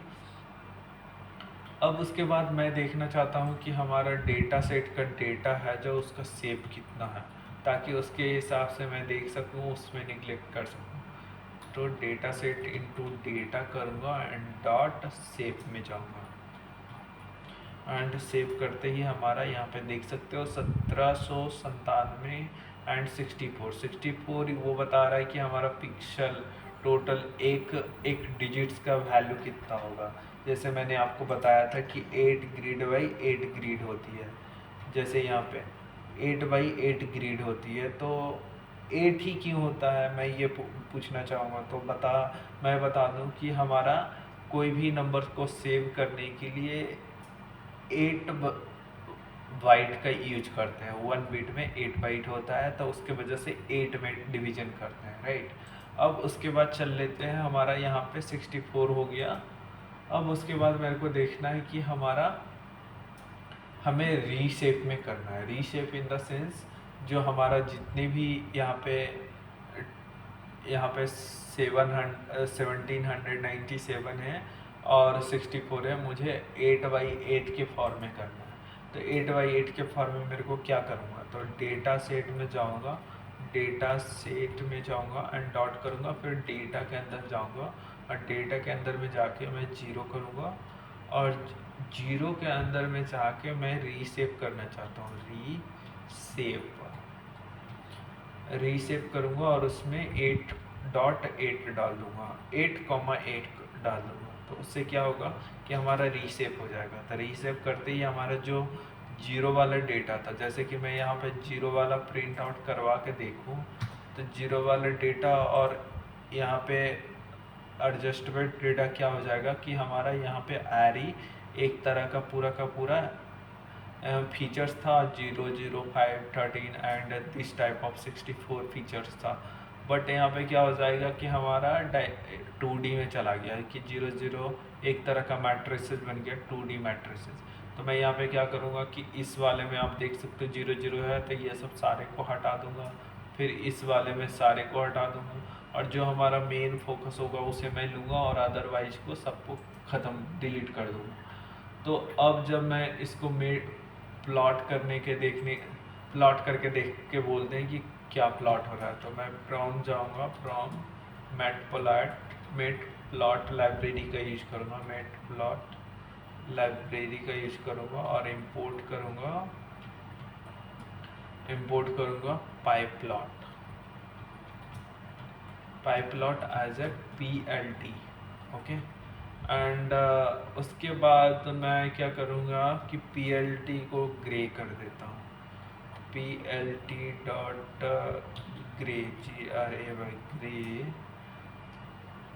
अब उसके बाद मैं देखना चाहता हूँ कि हमारा डेटा सेट का डेटा है जो उसका शेप कितना है, ताकि उसके हिसाब से मैं देख सकूँ, उसमें निगलेक्ट कर सकूँ। तो डेटा सेट इनटू डेटा करूँगा एंड डॉट शेप में जाऊँगा, एंड सेव करते ही हमारा यहाँ पे देख सकते हो 1797 एंड 64 वो बता रहा है कि हमारा पिक्सल टोटल एक डिजिट्स का वैल्यू कितना होगा। जैसे मैंने आपको बताया था कि 8 ग्रिड बाई 8 ग्रिड होती है, जैसे यहाँ पे 8 बाई 8 ग्रिड होती है, तो 8 ही क्यों होता है, मैं ये पूछना चाहूँगा। तो मैं बता दूँ कि हमारा कोई भी नंबर को सेव करने के लिए 8 बाइट का यूज करते हैं, 1 बिट में 8 बाइट होता है, तो उसके वजह से 8 में डिवीजन करते हैं, राइट। अब उसके बाद चल लेते हैं, हमारा यहाँ पे 64 हो गया। अब उसके बाद मेरे को देखना है कि हमें रीशेप में करना है, रीशेप इन द सेंस जो हमारा जितने भी यहाँ पे 1797 है और 64 है, मुझे 8/8 के फॉर्म में करना है। तो 8/8 के फॉर्म में मेरे को क्या करूँगा, तो डेटा सेट में जाऊँगा, एंड डॉट करूँगा, फिर डेटा के अंदर जाऊँगा और डेटा के अंदर में जाके मैं जीरो करूँगा और जीरो के अंदर में जाके मैं रीसेप करना चाहता हूँ, रीसेप करूँगा और उसमें 8.8 डाल दूँगा, 8,8 डाल दूँगा। तो उससे क्या होगा कि हमारा रीसेप हो जाएगा। तो रीसेप करते ही हमारा जो जीरो वाला डेटा था, जैसे कि मैं यहाँ पे जीरो वाला प्रिंट आउट करवा के देखूँ, तो जीरो वाला डेटा और यहाँ पे एडजस्टमेंट डेटा क्या हो जाएगा कि हमारा यहाँ पे एरी एक तरह का पूरा फीचर्स था, 0, 0, 5, 13 and this type of 64 features था। बट यहाँ पे क्या हो जाएगा कि हमारा 2D में चला गया कि 0, 0 एक तरह का मैट्रिसेस बन गया, 2D मैट्रिसेस। तो मैं यहाँ पे क्या करूँगा कि इस वाले में आप देख सकते हो 0, 0 है, तो ये सब सारे को हटा दूँगा, फिर इस वाले में सारे को हटा दूँगा और जो हमारा मेन फोकस होगा उसे मैं लूँगा और अदरवाइज को सबको ख़त्म डिलीट कर दूँगा। तो अब जब मैं इसको प्लॉट करके देख के बोलते हैं कि क्या प्लॉट हो रहा है, तो मैं प्रॉम जाऊँगा, प्रॉम मेट प्लॉट लाइब्रेरी का यूज करूँगा, मेट प्लॉट लाइब्रेरी का यूज करूँगा और इंपोर्ट करूँगा pyplot as a PLT। Okay, and उसके बाद मैं क्या करूँगा कि PLT को ग्रे कर देता हूँ, PLT dot grey, GRAY,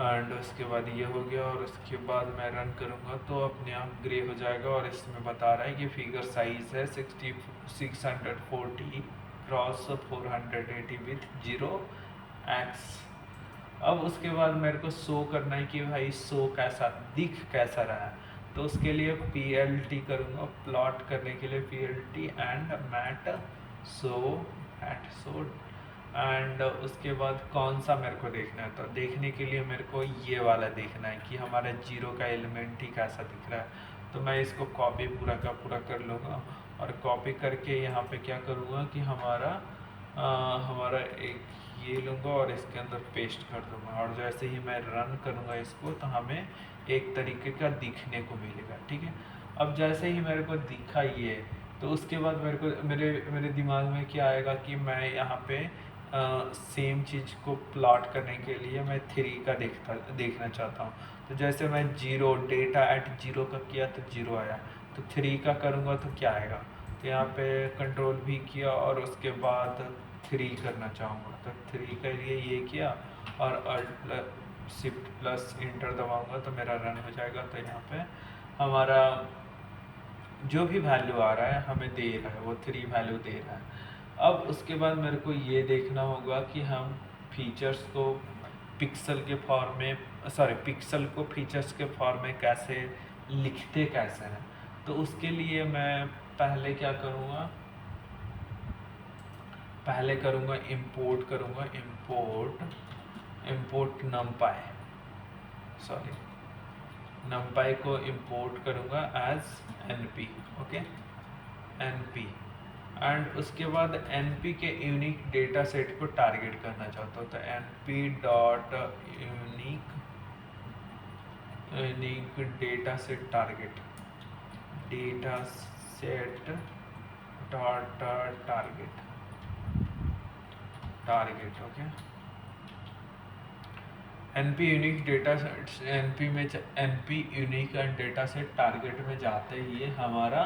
and उसके बाद ये हो गया और उसके बाद मैं रन करूँगा तो अपने आप ग्रे हो जाएगा। और इसमें बता रहा है कि फिगर साइज़ है 640 क्रॉस 480 विथ 0x। अब उसके बाद मेरे को शो करना है कि भाई शो कैसा रहा है, तो उसके लिए PLT करूँगा, प्लॉट करने के लिए PLT एंड मैट शो हैट सोल्ड। एंड उसके बाद कौन सा मेरे को देखना है, तो देखने के लिए मेरे को ये वाला देखना है कि हमारा जीरो का एलिमेंट ही कैसा दिख रहा है। तो मैं इसको कॉपी पूरा का पूरा कर लूँगा और कॉपी करके यहाँ पे क्या करूँगा कि हमारा एक ये लूँगा और इसके अंदर पेस्ट कर दूँगा, और जैसे ही मैं रन करूँगा इसको तो हमें एक तरीके का दिखने को मिलेगा। ठीक है, अब जैसे ही मेरे को दिखा ये, तो उसके बाद मेरे को मेरे दिमाग में क्या आएगा कि मैं यहाँ पे सेम चीज़ को प्लॉट करने के लिए मैं 3 का देखना चाहता हूँ। तो जैसे मैं जीरो डेटा एट जीरो का किया तो जीरो आया, तो 3 का करूँगा तो क्या आएगा। तो यहाँ पे कंट्रोल भी किया और उसके बाद 3 करना चाहूँगा, तो 3 के लिए ये किया और अल्ट शिफ्ट प्लस इंटर दबाऊँगा तो मेरा रन हो जाएगा। तो यहाँ पे हमारा जो भी वैल्यू आ रहा है हमें दे रहा है, वो 3 वैल्यू दे रहा है। अब उसके बाद मेरे को ये देखना होगा कि हम फीचर्स को पिक्सल के फॉर्म में पिक्सल को फीचर्स के फॉर्म में कैसे लिखते कैसे हैं। तो उसके लिए मैं पहले क्या करूँगा, पहले करूँगा इंपोर्ट करूँगा, इंपोर्ट नमपाई को इंपोर्ट करूँगा as np। Okay, np and उसके बाद np के यूनिक डेटा सेट को टारगेट करना चाहता हूँ। तो np dot unique data set target dot target. Okay, np unique data set np unique and data set target में जाते ही हमारा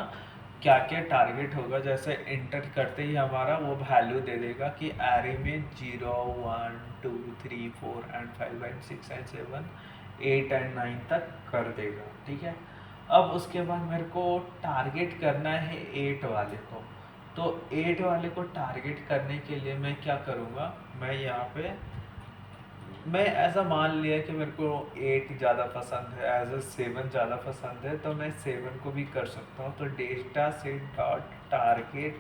क्या क्या टारगेट होगा, जैसे इंटर करते ही हमारा वो वैल्यू दे देगा कि एरे में 0 1 2 3 4 एंड 5 एंड 6 एंड 7 8 एंड 9 तक कर देगा। ठीक है, अब उसके बाद मेरे को टारगेट करना है 8 वाले को। तो 8 वाले को टारगेट करने के लिए मैं क्या करूँगा, मैं यहाँ पे मैं ऐसा मान लिया कि मेरे को 8 ज़्यादा पसंद है, एज अ 7 ज़्यादा पसंद है, तो मैं 7 को भी कर सकता हूँ। तो data set dot target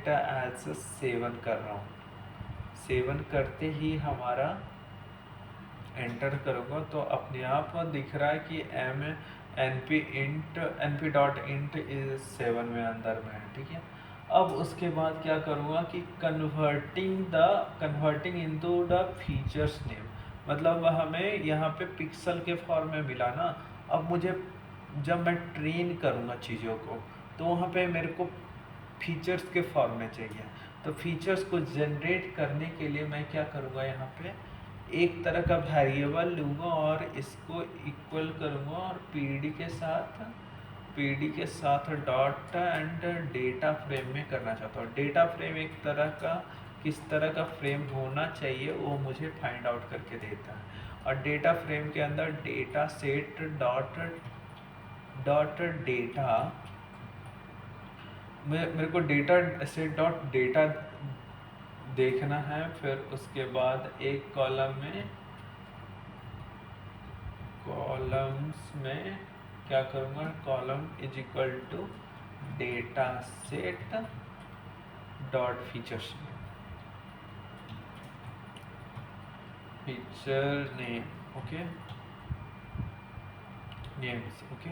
as 7 कर रहा हूँ। 7 करते ही हमारा एंटर करूँगा तो अपने आप दिख रहा है कि np डॉट इंट इज 7 में अंदर में है। ठीक है, अब उसके बाद क्या करूँगा कि converting into the features name, मतलब हमें यहाँ पे पिक्सल के फॉर्म में मिला ना। अब मुझे जब मैं ट्रेन करूँगा चीज़ों को तो वहाँ पे मेरे को फीचर्स के फॉर्म में चाहिए। तो फीचर्स को जनरेट करने के लिए मैं क्या करूँगा, यहाँ पे एक तरह का वेरिएबल लूँगा और इसको इक्वल करूँगा और पीडी के साथ डॉट एंड डेटा फ्रेम में करना चाहता हूँ। डेटा फ्रेम एक तरह का किस तरह का फ्रेम होना चाहिए वो मुझे फाइंड आउट करके देता है। और डेटा फ्रेम के अंदर डेटा सेट डॉट डेटा मेरे को डेटा सेट डॉट डेटा देखना है। फिर उसके बाद एक कॉलम्स में क्या करूँगा, column is equal to data set dot feature name. Okay, names. Okay,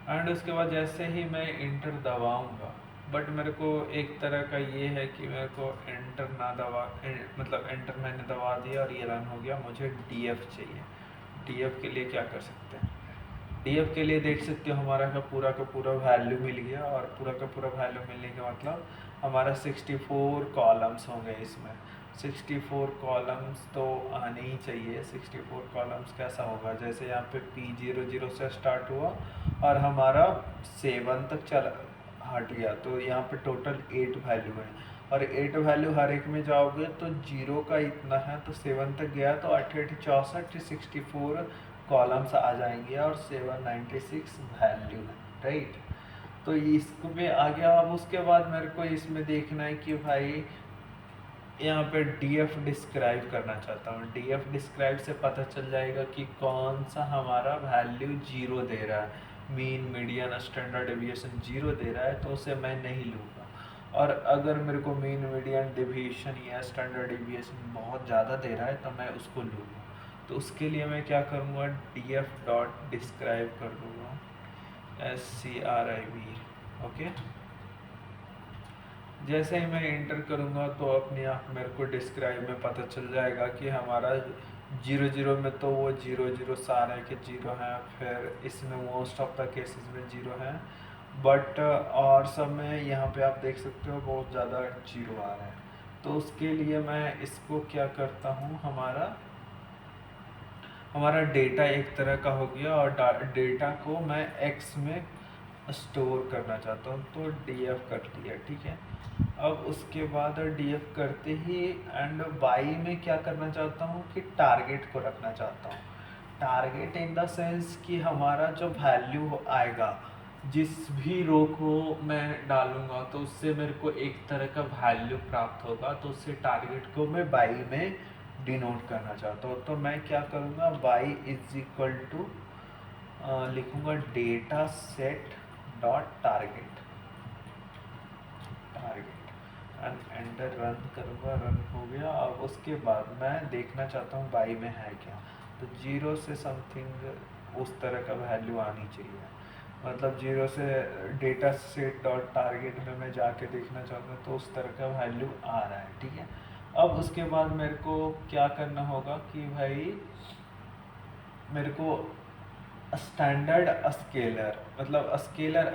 and उसके बाद जैसे ही मैं इंटर दबाऊंगा, बट मेरे को एक तरह का ये है कि मेरे को एंटर ना दबा मतलब एंटर मैंने दबा दिया और ये रन हो गया। मुझे डीएफ चाहिए। डीएफ के लिए क्या कर सकते हैं, डीएफ के लिए देख सकते हो हमारा का पूरा वैल्यू मिल गया। और पूरा का पूरा वैल्यू मिलने का मतलब हमारा 64 कॉलम्स होंगे इसमें। 64 कॉलम्स तो आने ही चाहिए। 64 कॉलम्स कैसा होगा, जैसे यहाँ पे P00 से स्टार्ट हुआ और हमारा 7 तक चला हट गया, तो यहाँ पे टोटल 8 वैल्यू है। और 8 वैल्यू हर एक में जाओगे तो 0 का इतना है, तो 7 तक गया तो 8 8 64 64 कॉलम्स आ जाएंगे और 796 वैल्यू है, राइट। तो इसको पे आ गया। अब उसके बाद मेरे को इसमें देखना है कि भाई यहाँ पे डीएफ डिस्क्राइब करना चाहता हूँ। डीएफ डिस्क्राइब से पता चल जाएगा कि कौन सा हमारा वैल्यू 0 दे रहा है, मीन मीडियन स्टैंडर्ड डेविएशन 0 दे रहा है, तो उसे मैं नहीं लूँगा। और अगर मेरे को मीन मीडियन डिवीएशन या स्टैंडर्ड डिवीएशन बहुत ज़्यादा दे रहा है तो मैं उसको लूँगा। तो उसके लिए मैं क्या करूँगा, df डॉट डिस्क्राइब कर दूँगा, SCRIB। ओके, जैसे ही मैं इंटर करूँगा तो अपने आप मेरे को डिस्क्राइब में पता चल जाएगा कि हमारा 0 0 में तो वो 0 0 सारे के 0 हैं, फिर इसमें मोस्ट ऑफ द केसेस में 0 हैं, बट और सब में यहाँ पे आप देख सकते हो बहुत ज़्यादा 0 आ रहे हैं। तो उसके लिए मैं इसको क्या करता हूँ, हमारा डेटा एक तरह का हो गया और डेटा को मैं x में स्टोर करना चाहता हूँ, तो df कर लिया, ठीक है। अब उसके बाद df करते ही एंड y में क्या करना चाहता हूँ कि टारगेट को रखना चाहता हूँ। टारगेट इन द सेंस कि हमारा जो वैल्यू आएगा, जिस भी रो को मैं डालूंगा तो उससे मेरे को एक तरह का वैल्यू प्राप्त होगा, तो उससे टारगेट को मैं y में डिनोट करना चाहता हूँ। तो मैं क्या करूँगा, y इज इक्वल टू लिखूँगा data set dot target and enter run करूँगा, रन हो गया। अब उसके बाद मैं देखना चाहता हूँ y में है क्या, तो 0 से समथिंग उस तरह का वैल्यू आनी चाहिए, मतलब 0 से डेटा सेट डॉट टारगेट में मैं जाके देखना चाहूँगा तो उस तरह का वैल्यू आ रहा है, ठीक है। अब उसके बाद मेरे को क्या करना होगा कि भाई मेरे को स्टैंडर्ड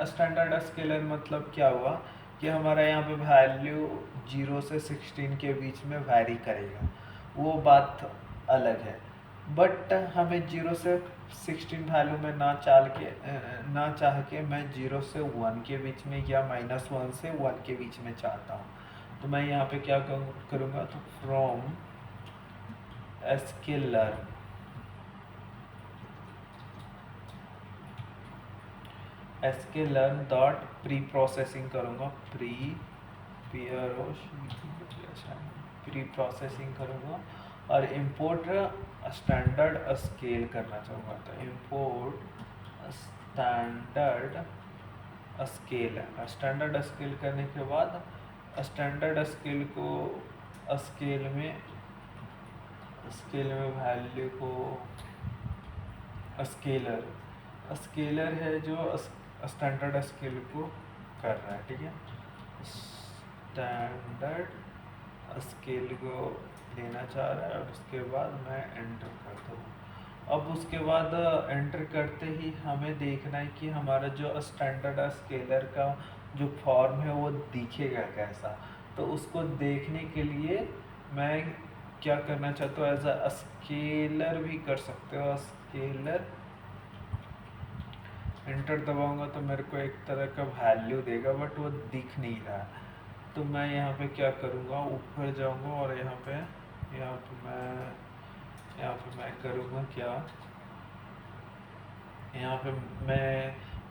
स्टैंडर्ड मतलब क्या हुआ कि हमारा यहाँ पे वैल्यू 0 से 16 के बीच में वैरी करेगा, वो बात अलग है। बट हमें 0 से 16 वैल्यू में ना चाह के मैं 0 से 1 के बीच में या -1 से 1 के बीच में चाहता हूँ। तो मैं यहाँ पे क्या करूँगा, तो from sklearn dot pre processing करूँगा, प्री प्रोसेसिंग करूँगा और इंपोर्ट स्टैंडर्ड स्केल करना चाहूँगा। तो इंपोर्ट स्टैंडर्ड स्केल करने के बाद स्टैंडर्ड स्केल को स्केल में वैल्यू को स्केलर है जो स्टैंडर्ड स्केल को कर रहा है, ठीक है। स्टैंडर्ड स्केल को लेना चाह रहा है और उसके बाद मैं एंटर करता हूँ। अब उसके बाद एंटर करते ही हमें देखना है कि हमारा जो स्टैंडर्ड स्केलर का जो फॉर्म है वो दिखेगा कैसा। तो उसको देखने के लिए मैं क्या करना चाहता हूँ, एज अ स्केलर भी कर सकते हो, स्केलर एंटर दबाऊंगा तो मेरे को एक तरह का वैल्यू देगा, बट वो दिख नहीं रहा। तो मैं यहाँ पे क्या करूँगा, ऊपर जाऊँगा और यहाँ पे मैं करूँगा क्या, यहाँ पे मैं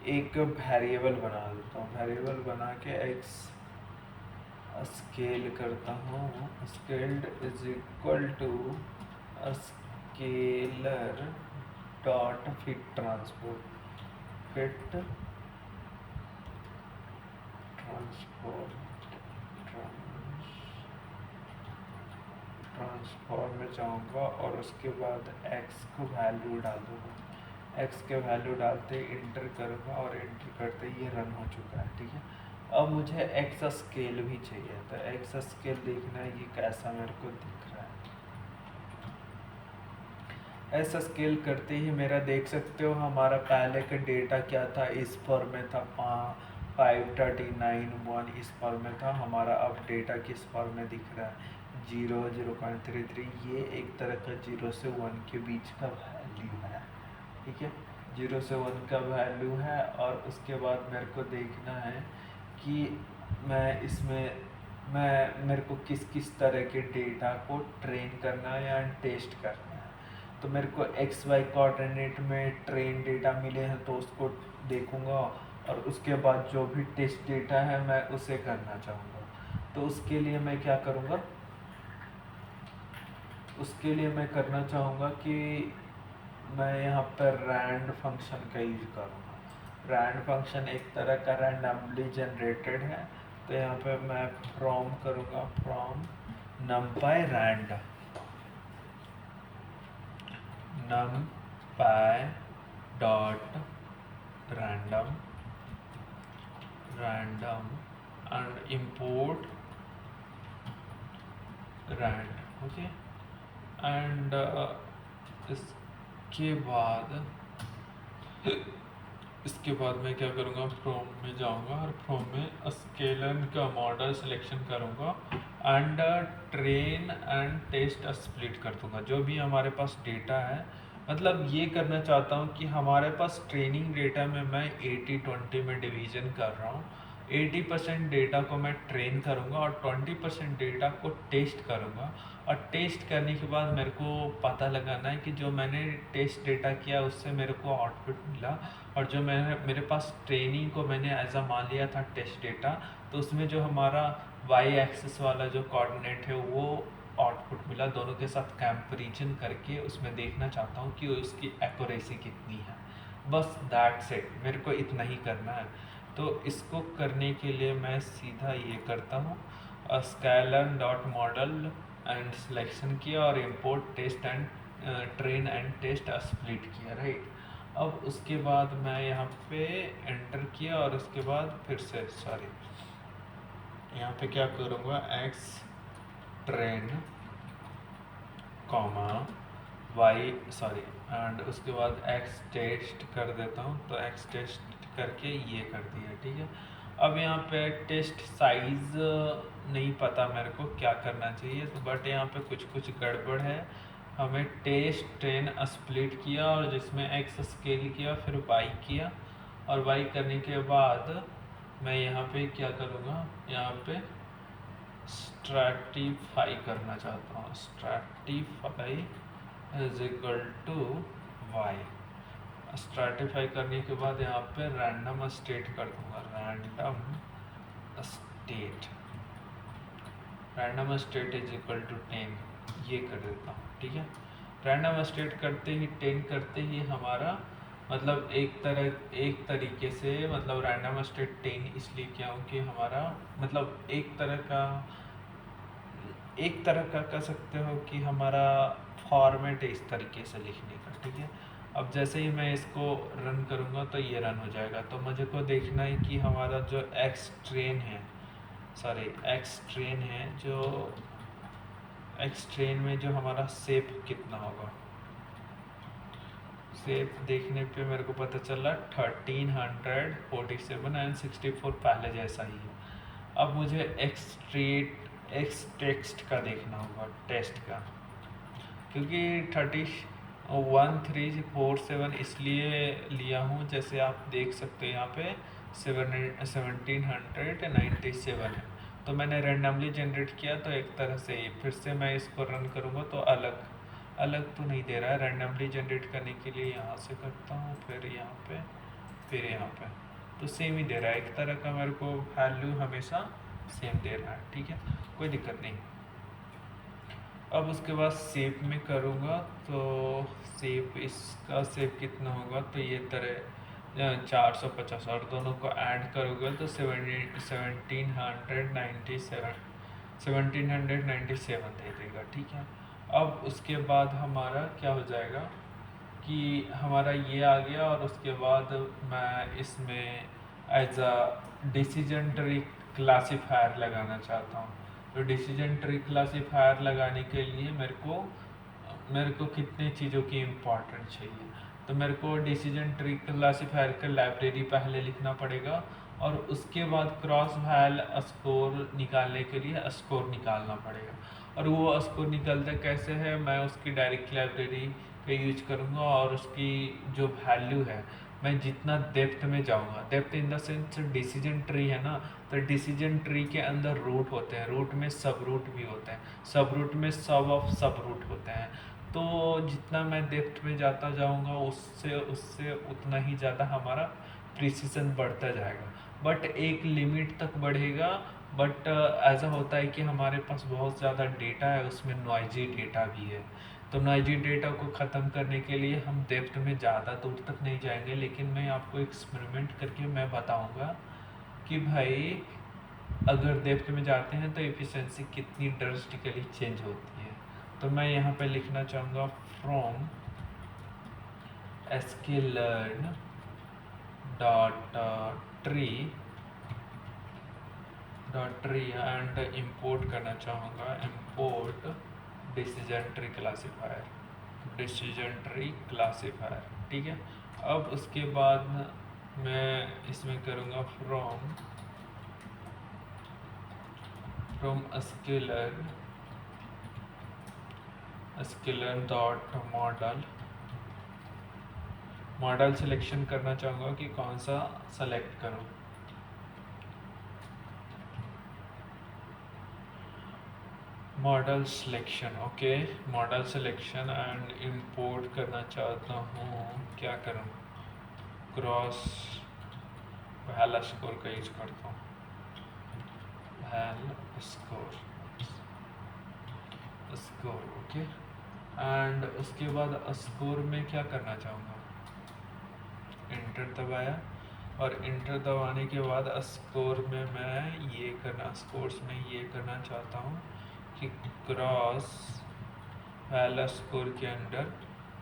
एक वेरिएबल बना देता हूँ, वेरिएबल बना के x स्केल करता हूँ, scaled is equal to scaler dot fit transform transform में जाऊँगा और उसके बाद x को वैल्यू डाल दूँगा। x के वैल्यू डालते इंटर करूँगा और एंटर करते ये रन हो चुका है, ठीक है। अब मुझे x स्केल भी चाहिए, तो x स्केल देखना है ये कैसा मेरे को दिख रहा है। ऐसा स्केल करते ही मेरा देख सकते हो हमारा पहले का डेटा क्या था, इस फॉर्म में था 539.1 इस फॉर्म में था हमारा। अब डेटा किस फॉर्म में दिख रहा है, 0.33। ये एक तरह का 0 से 1 के बीच का वैल्यू है, ठीक है। 0 से 1 का वैल्यू है और उसके बाद मेरे को देखना है कि मेरे को किस किस तरह के डेटा को ट्रेन करना है या टेस्ट करना है। तो मेरे को XY कोऑर्डिनेट में ट्रेन डेटा मिले हैं तो उसको देखूंगा और उसके बाद जो भी टेस्ट डेटा है मैं उसे करना चाहूँगा। तो उसके लिए मैं क्या करूँगा, उसके लिए मैं करना चाहूँगा कि मैं यहाँ पर रैंड फंक्शन का यूज करूँगा। रैंड फंक्शन एक तरह का रैंडमली जनरेटेड है तो यहाँ पे मैं फ्रॉम करूँगा, from numpy random, numpy dot random, random and import rand, okay. And इसके बाद मैं क्या करूँगा, फ्रॉम में जाऊँगा और फ्रॉम में स्केलन का मॉडल सिलेक्शन करूँगा and train and test split कर दूँगा। जो भी हमारे पास डेटा है, मतलब ये करना चाहता हूँ कि हमारे पास ट्रेनिंग डेटा में मैं 80-20 में डिवीज़न कर रहा हूँ। 80% डेटा को मैं ट्रेन करूँगा और 20% डेटा को टेस्ट करूँगा। और टेस्ट करने के बाद मेरे को पता लगाना है कि जो मैंने टेस्ट डेटा किया उससे मेरे को आउटपुट मिला, और जो मेरे पास ट्रेनिंग को मैंने एज अ मान लिया था टेस्ट डेटा, तो उसमें जो हमारा वाई एक्सिस वाला जो कोऑर्डिनेट है वो आउटपुट मिला। दोनों के साथ कंपैरिजन करके उसमें देखना चाहता हूँ कि उसकी एक्यूरेसी कितनी है। बस दैट्स इट, मेरे को इतना ही करना है। तो इसको करने के लिए मैं सीधा ये करता हूँ, scaler dot model and selection किया और import test and train and test split किया, राइट। अब उसके बाद मैं यहाँ पे एंटर किया और उसके बाद फिर से यहाँ पे क्या करूँगा, X train comma Y and उसके बाद एक्स टेस्ट कर देता हूँ। तो एक्स टेस्ट करके ये कर दिया, ठीक है। अब यहाँ पे टेस्ट साइज़ नहीं पता मेरे को क्या करना चाहिए, तो बट यहाँ पे कुछ गड़बड़ है। हमें टेस्ट ट्रेन स्प्लिट किया और जिसमें एक्स स्केल किया, फिर वाई किया, और वाई करने के बाद मैं यहाँ पे क्या करूँगा, यहाँ पे स्ट्रैटिफाई करना चाहता हूँ। Stratify is equal to Y. Stratify करने के बाद यहाँ पे रैंडम स्टेट कर दूंगा, random state is equal to 10, ये कर देता हूँ, ठीक है। रैंडम स्टेट करते ही 10 करते ही हमारा मतलब एक तरीके से मतलब रैंडम स्टेट 10 इसलिए क्या हो कि हमारा मतलब एक तरह का कह सकते हो कि हमारा फॉर्मेट है इस तरीके से लिखने का, ठीक है। अब जैसे ही मैं इसको रन करूँगा तो ये रन हो जाएगा। तो मुझे को देखना है कि हमारा जो एक्स ट्रेन में जो हमारा शेप कितना होगा। शेप देखने पे मेरे को पता चला 1347 एंड 64 पहले जैसा ही है। अब मुझे एक्स टेक्स्ट का देखना होगा, टेस्ट का, क्योंकि 1347 इसलिए लिया हूँ, जैसे आप देख सकते हैं यहाँ पे 1797 है। तो मैंने रैंडमली जनरेट किया, तो एक तरह से फिर से मैं इसको रन करूँगा तो अलग तो नहीं दे रहा है। रैंडमली जनरेट करने के लिए यहाँ से करता हूँ, फिर यहाँ पे, फिर यहाँ पे, तो सेम ही दे रहा है। एक तरह का मेरे को वैल्यू हमेशा सेम दे रहा है, ठीक है, कोई दिक्कत नहीं। अब उसके बाद शेप में करूँगा, तो शेप इसका शेप कितना होगा, तो ये तरह 450 और दोनों को ऐड करोगे तो 1797 दे देगा, ठीक है। अब उसके बाद हमारा क्या हो जाएगा कि हमारा ये आ गया, और उसके बाद मैं इसमें as a decision tree classifier लगाना चाहता हूँ। तो डिसीजन ट्री क्लासीफायर लगाने के लिए मेरे को कितने चीज़ों की इम्पोर्टेंट चाहिए। तो मेरे को डिसीजन ट्री क्लासीफायर का लाइब्रेरी पहले लिखना पड़ेगा, और उसके बाद क्रॉस वैल स्कोर निकालने के लिए स्कोर निकालना पड़ेगा। और वो स्कोर निकलता कैसे है, मैं उसकी डायरेक्ट लाइब्रेरी का यूज करूँगा, और उसकी जो वैल्यू है मैं जितना डेप्थ में जाऊँगा, depth in the sense decision tree है ना, तो डिसीजन ट्री के अंदर रूट होते हैं, रूट में सब रूट भी होते हैं, सब रूट में सब ऑफ सब रूट होते हैं। तो जितना मैं डेप्थ में जाता जाऊँगा उससे उतना ही ज़्यादा हमारा प्रिसीजन बढ़ता जाएगा, बट एक लिमिट तक बढ़ेगा। बट ऐसा होता है कि हमारे पास बहुत ज़्यादा डेटा है, उसमें नॉइजी डेटा भी है। तो नॉइजी डेटा को ख़त्म करने के लिए हम डेप्थ में ज़्यादा दूर तक नहीं जाएंगे, लेकिन मैं आपको एक्सपेरिमेंट करके मैं बताऊंगा कि भाई अगर डेप्थ में जाते हैं तो एफिशिएंसी कितनी ड्रास्टिकली चेंज होती है। तो मैं यहाँ पे लिखना चाहूँगा from sklearn dot tree and import करना चाहूँगा इंपोर्ट डिसीजन ट्री क्लासीफायर। ठीक है। अब उसके बाद मैं इसमें करूँगा from sklearn dot model selection करना चाहूँगा कि कौन सा सेलेक्ट करूँ। Model selection, okay, model selection and import करना चाहता हूँ, क्या करूँ, क्रॉस वैल स्कोर का यूज करता हूँ, वैल स्कोर, ओके। एंड उसके बाद स्कोर में क्या करना चाहूँगा, इंटर दबाया और इंटर दबाने के बाद स्कोर में मैं ये करना चाहता हूँ कि क्रॉस वैल स्कोर के अंदर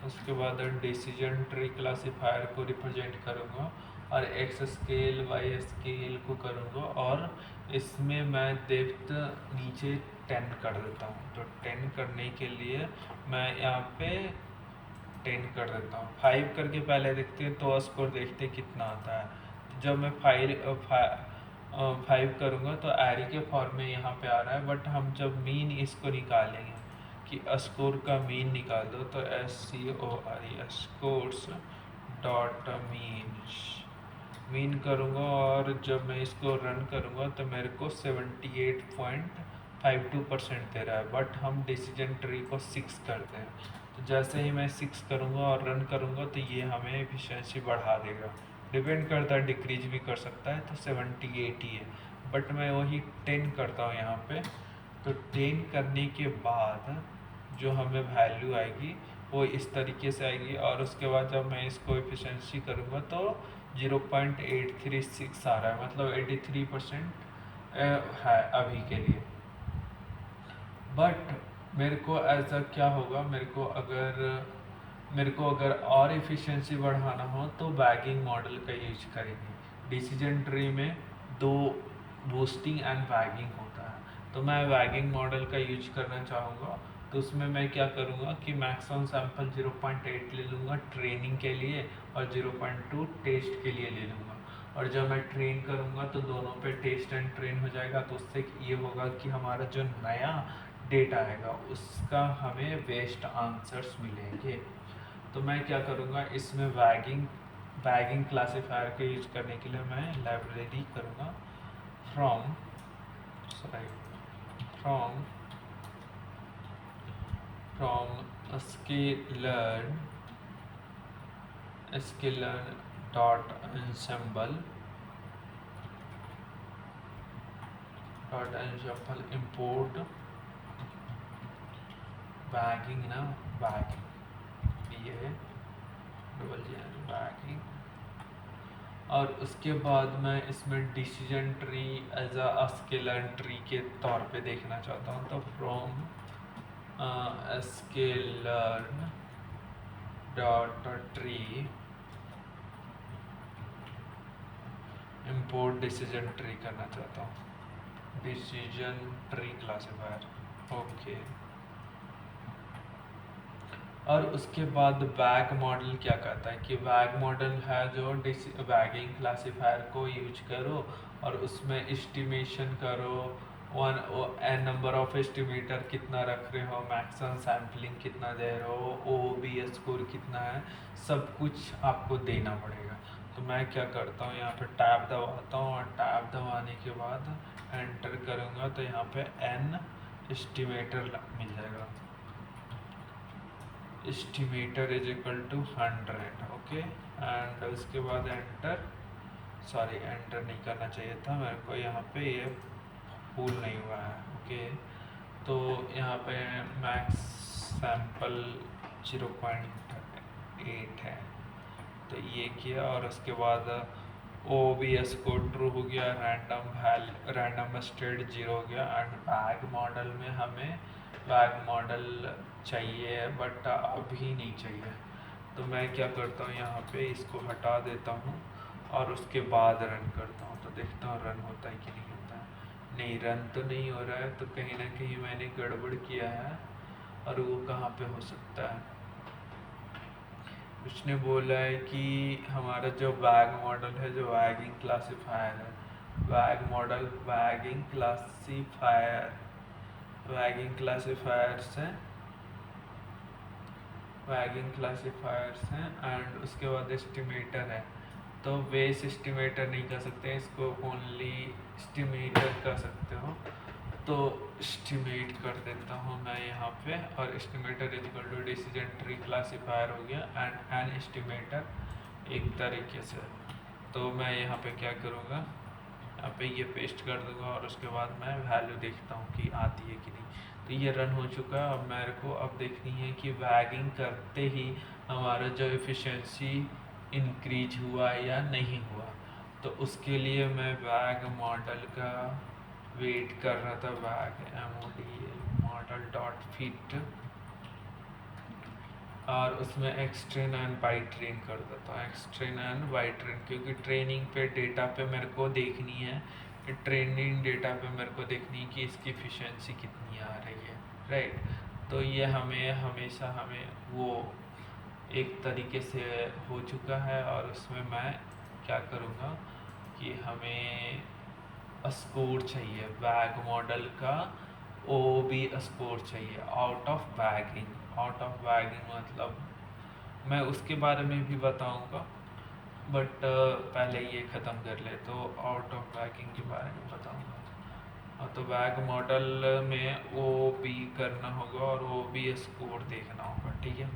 उसके बाद डिसीजन ट्री क्लासीफायर को रिप्रेजेंट करूँगा और एक्स स्केल वाई स्केल को करूँगा और इसमें मैं डेप्थ नीचे 10 कर देता हूँ। तो 10 करने के लिए मैं यहाँ पे 10 कर देता हूँ। 5 करके पहले देखते हैं तो स्कोर देखते हैं कितना आता है। जब मैं 5 करूँगा तो एरी के फॉर्म में यहाँ पे आ रहा है, बट हम जब मीन इसको निकालेंगे कि स्कोर का मीन निकाल दो तो SCORE स्कोर्स डॉट मीन करूँगा और जब मैं इसको रन करूँगा तो मेरे को 78.52% दे रहा है, बट हम डिसीजन ट्री को 6 करते हैं। तो जैसे ही मैं 6 करूँगा और रन करूँगा तो ये हमें एफिशिएंसी बढ़ा देगा। डिपेंड करता है, डिक्रीज भी कर सकता है, तो 78 ही है, बट मैं वही 10 करता हूँ यहाँ पे। तो 10 करने के बाद जो हमें वैल्यू आएगी वो इस तरीके से आएगी और उसके बाद जब मैं इसको एफिशिएंसी करूँगा तो 0.836 आ रहा है, मतलब 83% है अभी के लिए। बट मेरे को ऐसा क्या होगा, मेरे को अगर और एफिशिएंसी बढ़ाना हो तो बैगिंग मॉडल का यूज करेंगे। डिसीजन ट्री में 2 बूस्टिंग एंड बैगिंग होता है, तो मैं बैगिंग मॉडल का यूज करना चाहूँगा। तो उसमें मैं क्या करूँगा कि मैक्सिमम सैंपल 0.8 ले लूँगा ट्रेनिंग के लिए और 0.2 टेस्ट के लिए ले लूँगा, और जब मैं ट्रेन करूँगा तो दोनों पे टेस्ट एंड ट्रेन हो जाएगा। तो उससे ये होगा कि हमारा जो नया डेटा आएगा उसका हमें बेस्ट आंसर्स मिलेंगे। तो मैं क्या करूँगा, इसमें बैगिंग क्लासीफायर के यूज करने के लिए मैं लाइब्रेरी करूँगा from sklearn dot ensemble import bagging bagging, और उसके बाद मैं इसमें decision tree as a scaler tree के तौर पे देखना चाहता हूँ। तो from sklearn dot tree import decision tree करना चाहता हूँ, डिसीजन ट्री क्लासीफायर, ओके। और उसके बाद बैग मॉडल क्या कहता है कि बैग मॉडल है जो बैगिंग क्लासीफायर को यूज करो और उसमें एस्टिमेशन करो, n नंबर ऑफ एस्टिमेटर कितना रख रहे हो, मैक्सिमम सैम्पलिंग कितना दे रहे हो, OOB स्कोर कितना है, सब कुछ आपको देना पड़ेगा। तो मैं क्या करता हूँ, यहाँ पे टैब दबाता हूँ और टैब दबाने के बाद एंटर करूँगा तो यहाँ पे n एस्टिमेटर मिल जाएगा, estimator is equal to 100, okay. And उसके बाद एंटर नहीं करना चाहिए था मेरे को, यहाँ पे ये फुल नहीं हुआ है, ओके। तो यहाँ पे मैक्स सैंपल 0.8 है, तो ये किया और उसके बाद OBS को ट्रू हो गया, रैंडम स्टेट 0 हो गया। एंड बैग मॉडल में हमें बैग मॉडल चाहिए बट अभी नहीं चाहिए, तो मैं क्या करता हूँ यहाँ पे इसको हटा देता हूँ और उसके बाद रन करता हूँ। तो देखता हूँ रन होता है कि नहीं होता है। नहीं, रन तो नहीं हो रहा है, तो कहीं ना कहीं मैंने गड़बड़ किया है। और वो कहाँ पे हो सकता है? उसने बोला है कि हमारा जो बैग मॉडल है, जो वैगिंग क्लासिफायर है, बैग मॉडल वैगिंग क्लासिफायर्स हैं, एंड उसके बाद एस्टिमेटर है। तो बेस एस्टिमेटर नहीं कर सकते, इसको ओनली एस्टिमेटर कर सकते हो। तो एस्टिमेट कर देता हूँ मैं यहाँ पे, और estimator is equal to decision tree classifier हो गया एंड एन एस्टिमेटर एक तरीके से। तो मैं यहाँ पे क्या करूँगा, यहाँ पे ये पेस्ट कर दूँगा और उसके बाद मैं वैल्यू देखता हूँ कि आती है कि नहीं। तो ये रन हो चुका है। अब मेरे को अब देखनी है कि वैगिंग करते ही हमारा जो एफिशिएंसी इंक्रीज हुआ या नहीं हुआ। तो उसके लिए मैं वैग मॉडल का वेट कर रहा था। वैग मॉडल डॉट फिट, और उसमें एक्सट्रेन एंड बाई ट्रेन कर देता हूँ, एक्सट्रेन एंड बाई ट्रेन, क्योंकि ट्रेनिंग पे डेटा पे मेरे को देखनी है कि ट्रेनिंग डेटा पे मेरे को देखनी है कि इसकी एफिशिएंसी कितनी आ रही है, राइट। तो ये हमेशा हमें वो एक तरीके से हो चुका है। और उसमें मैं क्या करूँगा कि हमें स्कोर चाहिए बैग मॉडल का, OB स्कोर चाहिए आउट ऑफ बैगिंग मतलब मैं उसके बारे में भी बताऊंगा, बट पहले ये ख़त्म कर ले तो आउट ऑफ बैगिंग के बारे में बताऊंगा। तो बैग मॉडल में OB करना होगा और OB स्कोर देखना होगा, ठीक है।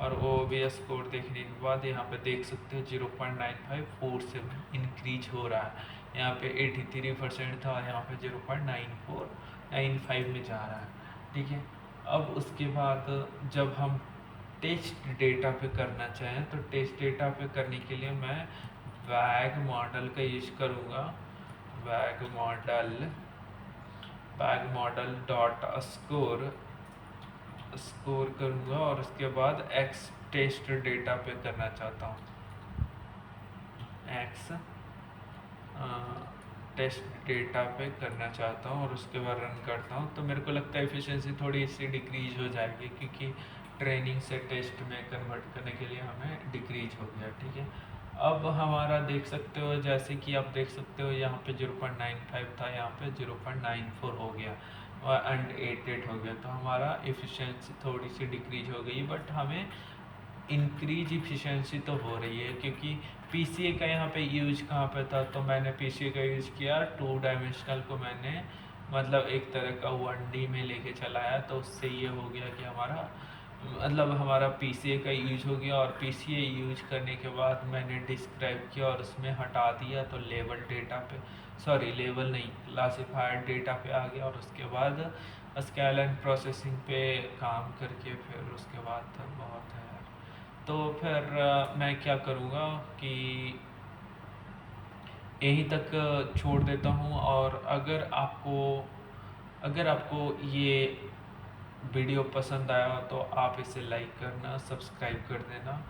और OB स्कोर देखने के बाद यहाँ पे देख सकते हो 0.9547 इंक्रीज हो रहा है। यहाँ पे 83% था, यहाँ पे 0.9495 में जा रहा है, ठीक है। अब उसके बाद जब हम टेस्ट डेटा पे करना चाहें, तो टेस्ट डेटा पे करने के लिए मैं बैग मॉडल का यूज करूँगा। बैग मॉडल डॉट स्कोर करूँगा और उसके बाद एक्स टेस्ट डेटा पे करना चाहता हूँ, एक्स टेस्ट डेटा पे करना चाहता हूँ और उसके बाद रन करता हूँ। तो मेरे को लगता है एफिशिएंसी थोड़ी सी डिक्रीज हो जाएगी, क्योंकि ट्रेनिंग से टेस्ट में कन्वर्ट करने के लिए हमें डिक्रीज हो गया, ठीक है। अब हमारा देख सकते हो, जैसे कि आप देख सकते हो यहाँ पे 0.95 था, यहाँ पे 0.94 हो गया एंड 88 हो गया। तो हमारा एफिशिएंसी थोड़ी सी डिक्रीज हो गई, बट हमें इंक्रीज इफिशिएंसी तो हो रही है, क्योंकि PCA का यहाँ पे यूज कहाँ पे था, तो मैंने PCA का यूज़ किया 2 डायमेंशनल को मैंने मतलब एक तरह का 1D में लेके चलाया। तो उससे ये हो गया कि हमारा PCA का यूज हो गया। और PCA यूज करने के बाद मैंने डिस्क्राइब किया और उसमें हटा दिया, तो लेवल नहीं, क्लासिफायर डेटा पे आ गया। और उसके बाद स्केल एंड प्रोसेसिंग पे काम करके फिर उसके बाद बहुत है। तो फिर मैं क्या करूँगा कि यहीं तक छोड़ देता हूँ। और अगर आपको ये वीडियो पसंद आया हो तो आप इसे लाइक करना, सब्सक्राइब कर देना।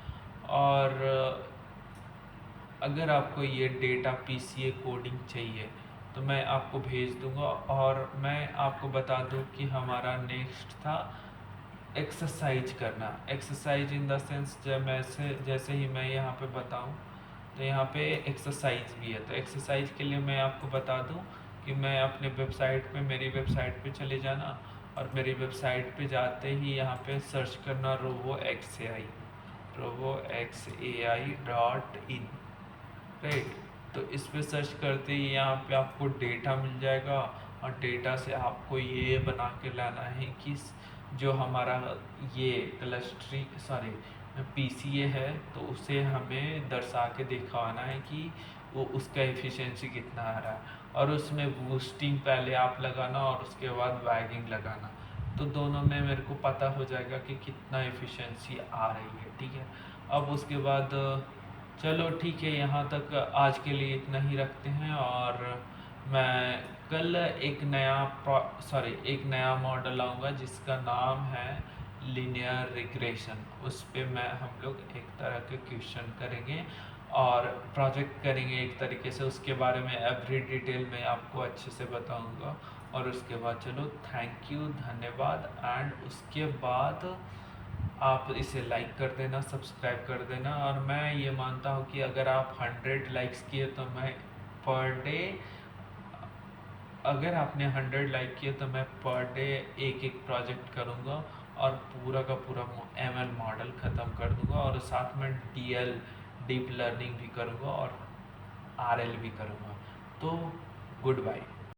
और अगर आपको ये डेटा PCA कोडिंग चाहिए तो मैं आपको भेज दूंगा। और मैं आपको बता दूं कि हमारा नेक्स्ट था एक्सरसाइज करना। एक्सरसाइज इन द सेंस जैसे ही मैं यहाँ पे बताऊँ, तो यहाँ पे एक्सरसाइज भी है। तो एक्सरसाइज के लिए मैं आपको बता दूँ कि मैं अपने वेबसाइट पे, मेरी वेबसाइट पे चले जाना, और मेरी वेबसाइट पे जाते ही यहाँ पे सर्च करना roboxai.in, राइट। तो इस पे सर्च करते ही यहाँ पे आपको डेटा मिल जाएगा, और डेटा से आपको ये बना के लाना है कि जो हमारा ये PCA है, तो उसे हमें दर्शा के दिखाना है कि वो उसका एफिशिएंसी कितना आ रहा है। और उसमें बूस्टिंग पहले आप लगाना और उसके बाद वैगिंग लगाना, तो दोनों में मेरे को पता हो जाएगा कि कितना एफिशिएंसी आ रही है, ठीक है। अब उसके बाद चलो ठीक है, यहाँ तक आज के लिए इतना ही रखते हैं। और मैं कल एक नया मॉडल लाऊंगा जिसका नाम है लीनियर रिग्रेशन। उस पे मैं हम लोग एक तरह के क्वेश्चन करेंगे और प्रोजेक्ट करेंगे एक तरीके से। उसके बारे में एवरी डिटेल में आपको अच्छे से बताऊंगा। और उसके बाद चलो, थैंक यू, धन्यवाद। एंड उसके बाद आप इसे लाइक कर देना, सब्सक्राइब कर देना। और मैं ये मानता हूँ कि अगर आप 100 लाइक्स किए तो मैं पर डे अगर आपने 100 लाइक किए तो मैं पर डे एक एक प्रोजेक्ट करूँगा और पूरा का पूरा ML मॉडल ख़त्म कर दूँगा। और साथ में DL डीप लर्निंग भी करूँगा और RL भी करूँगा। तो गुड बाय।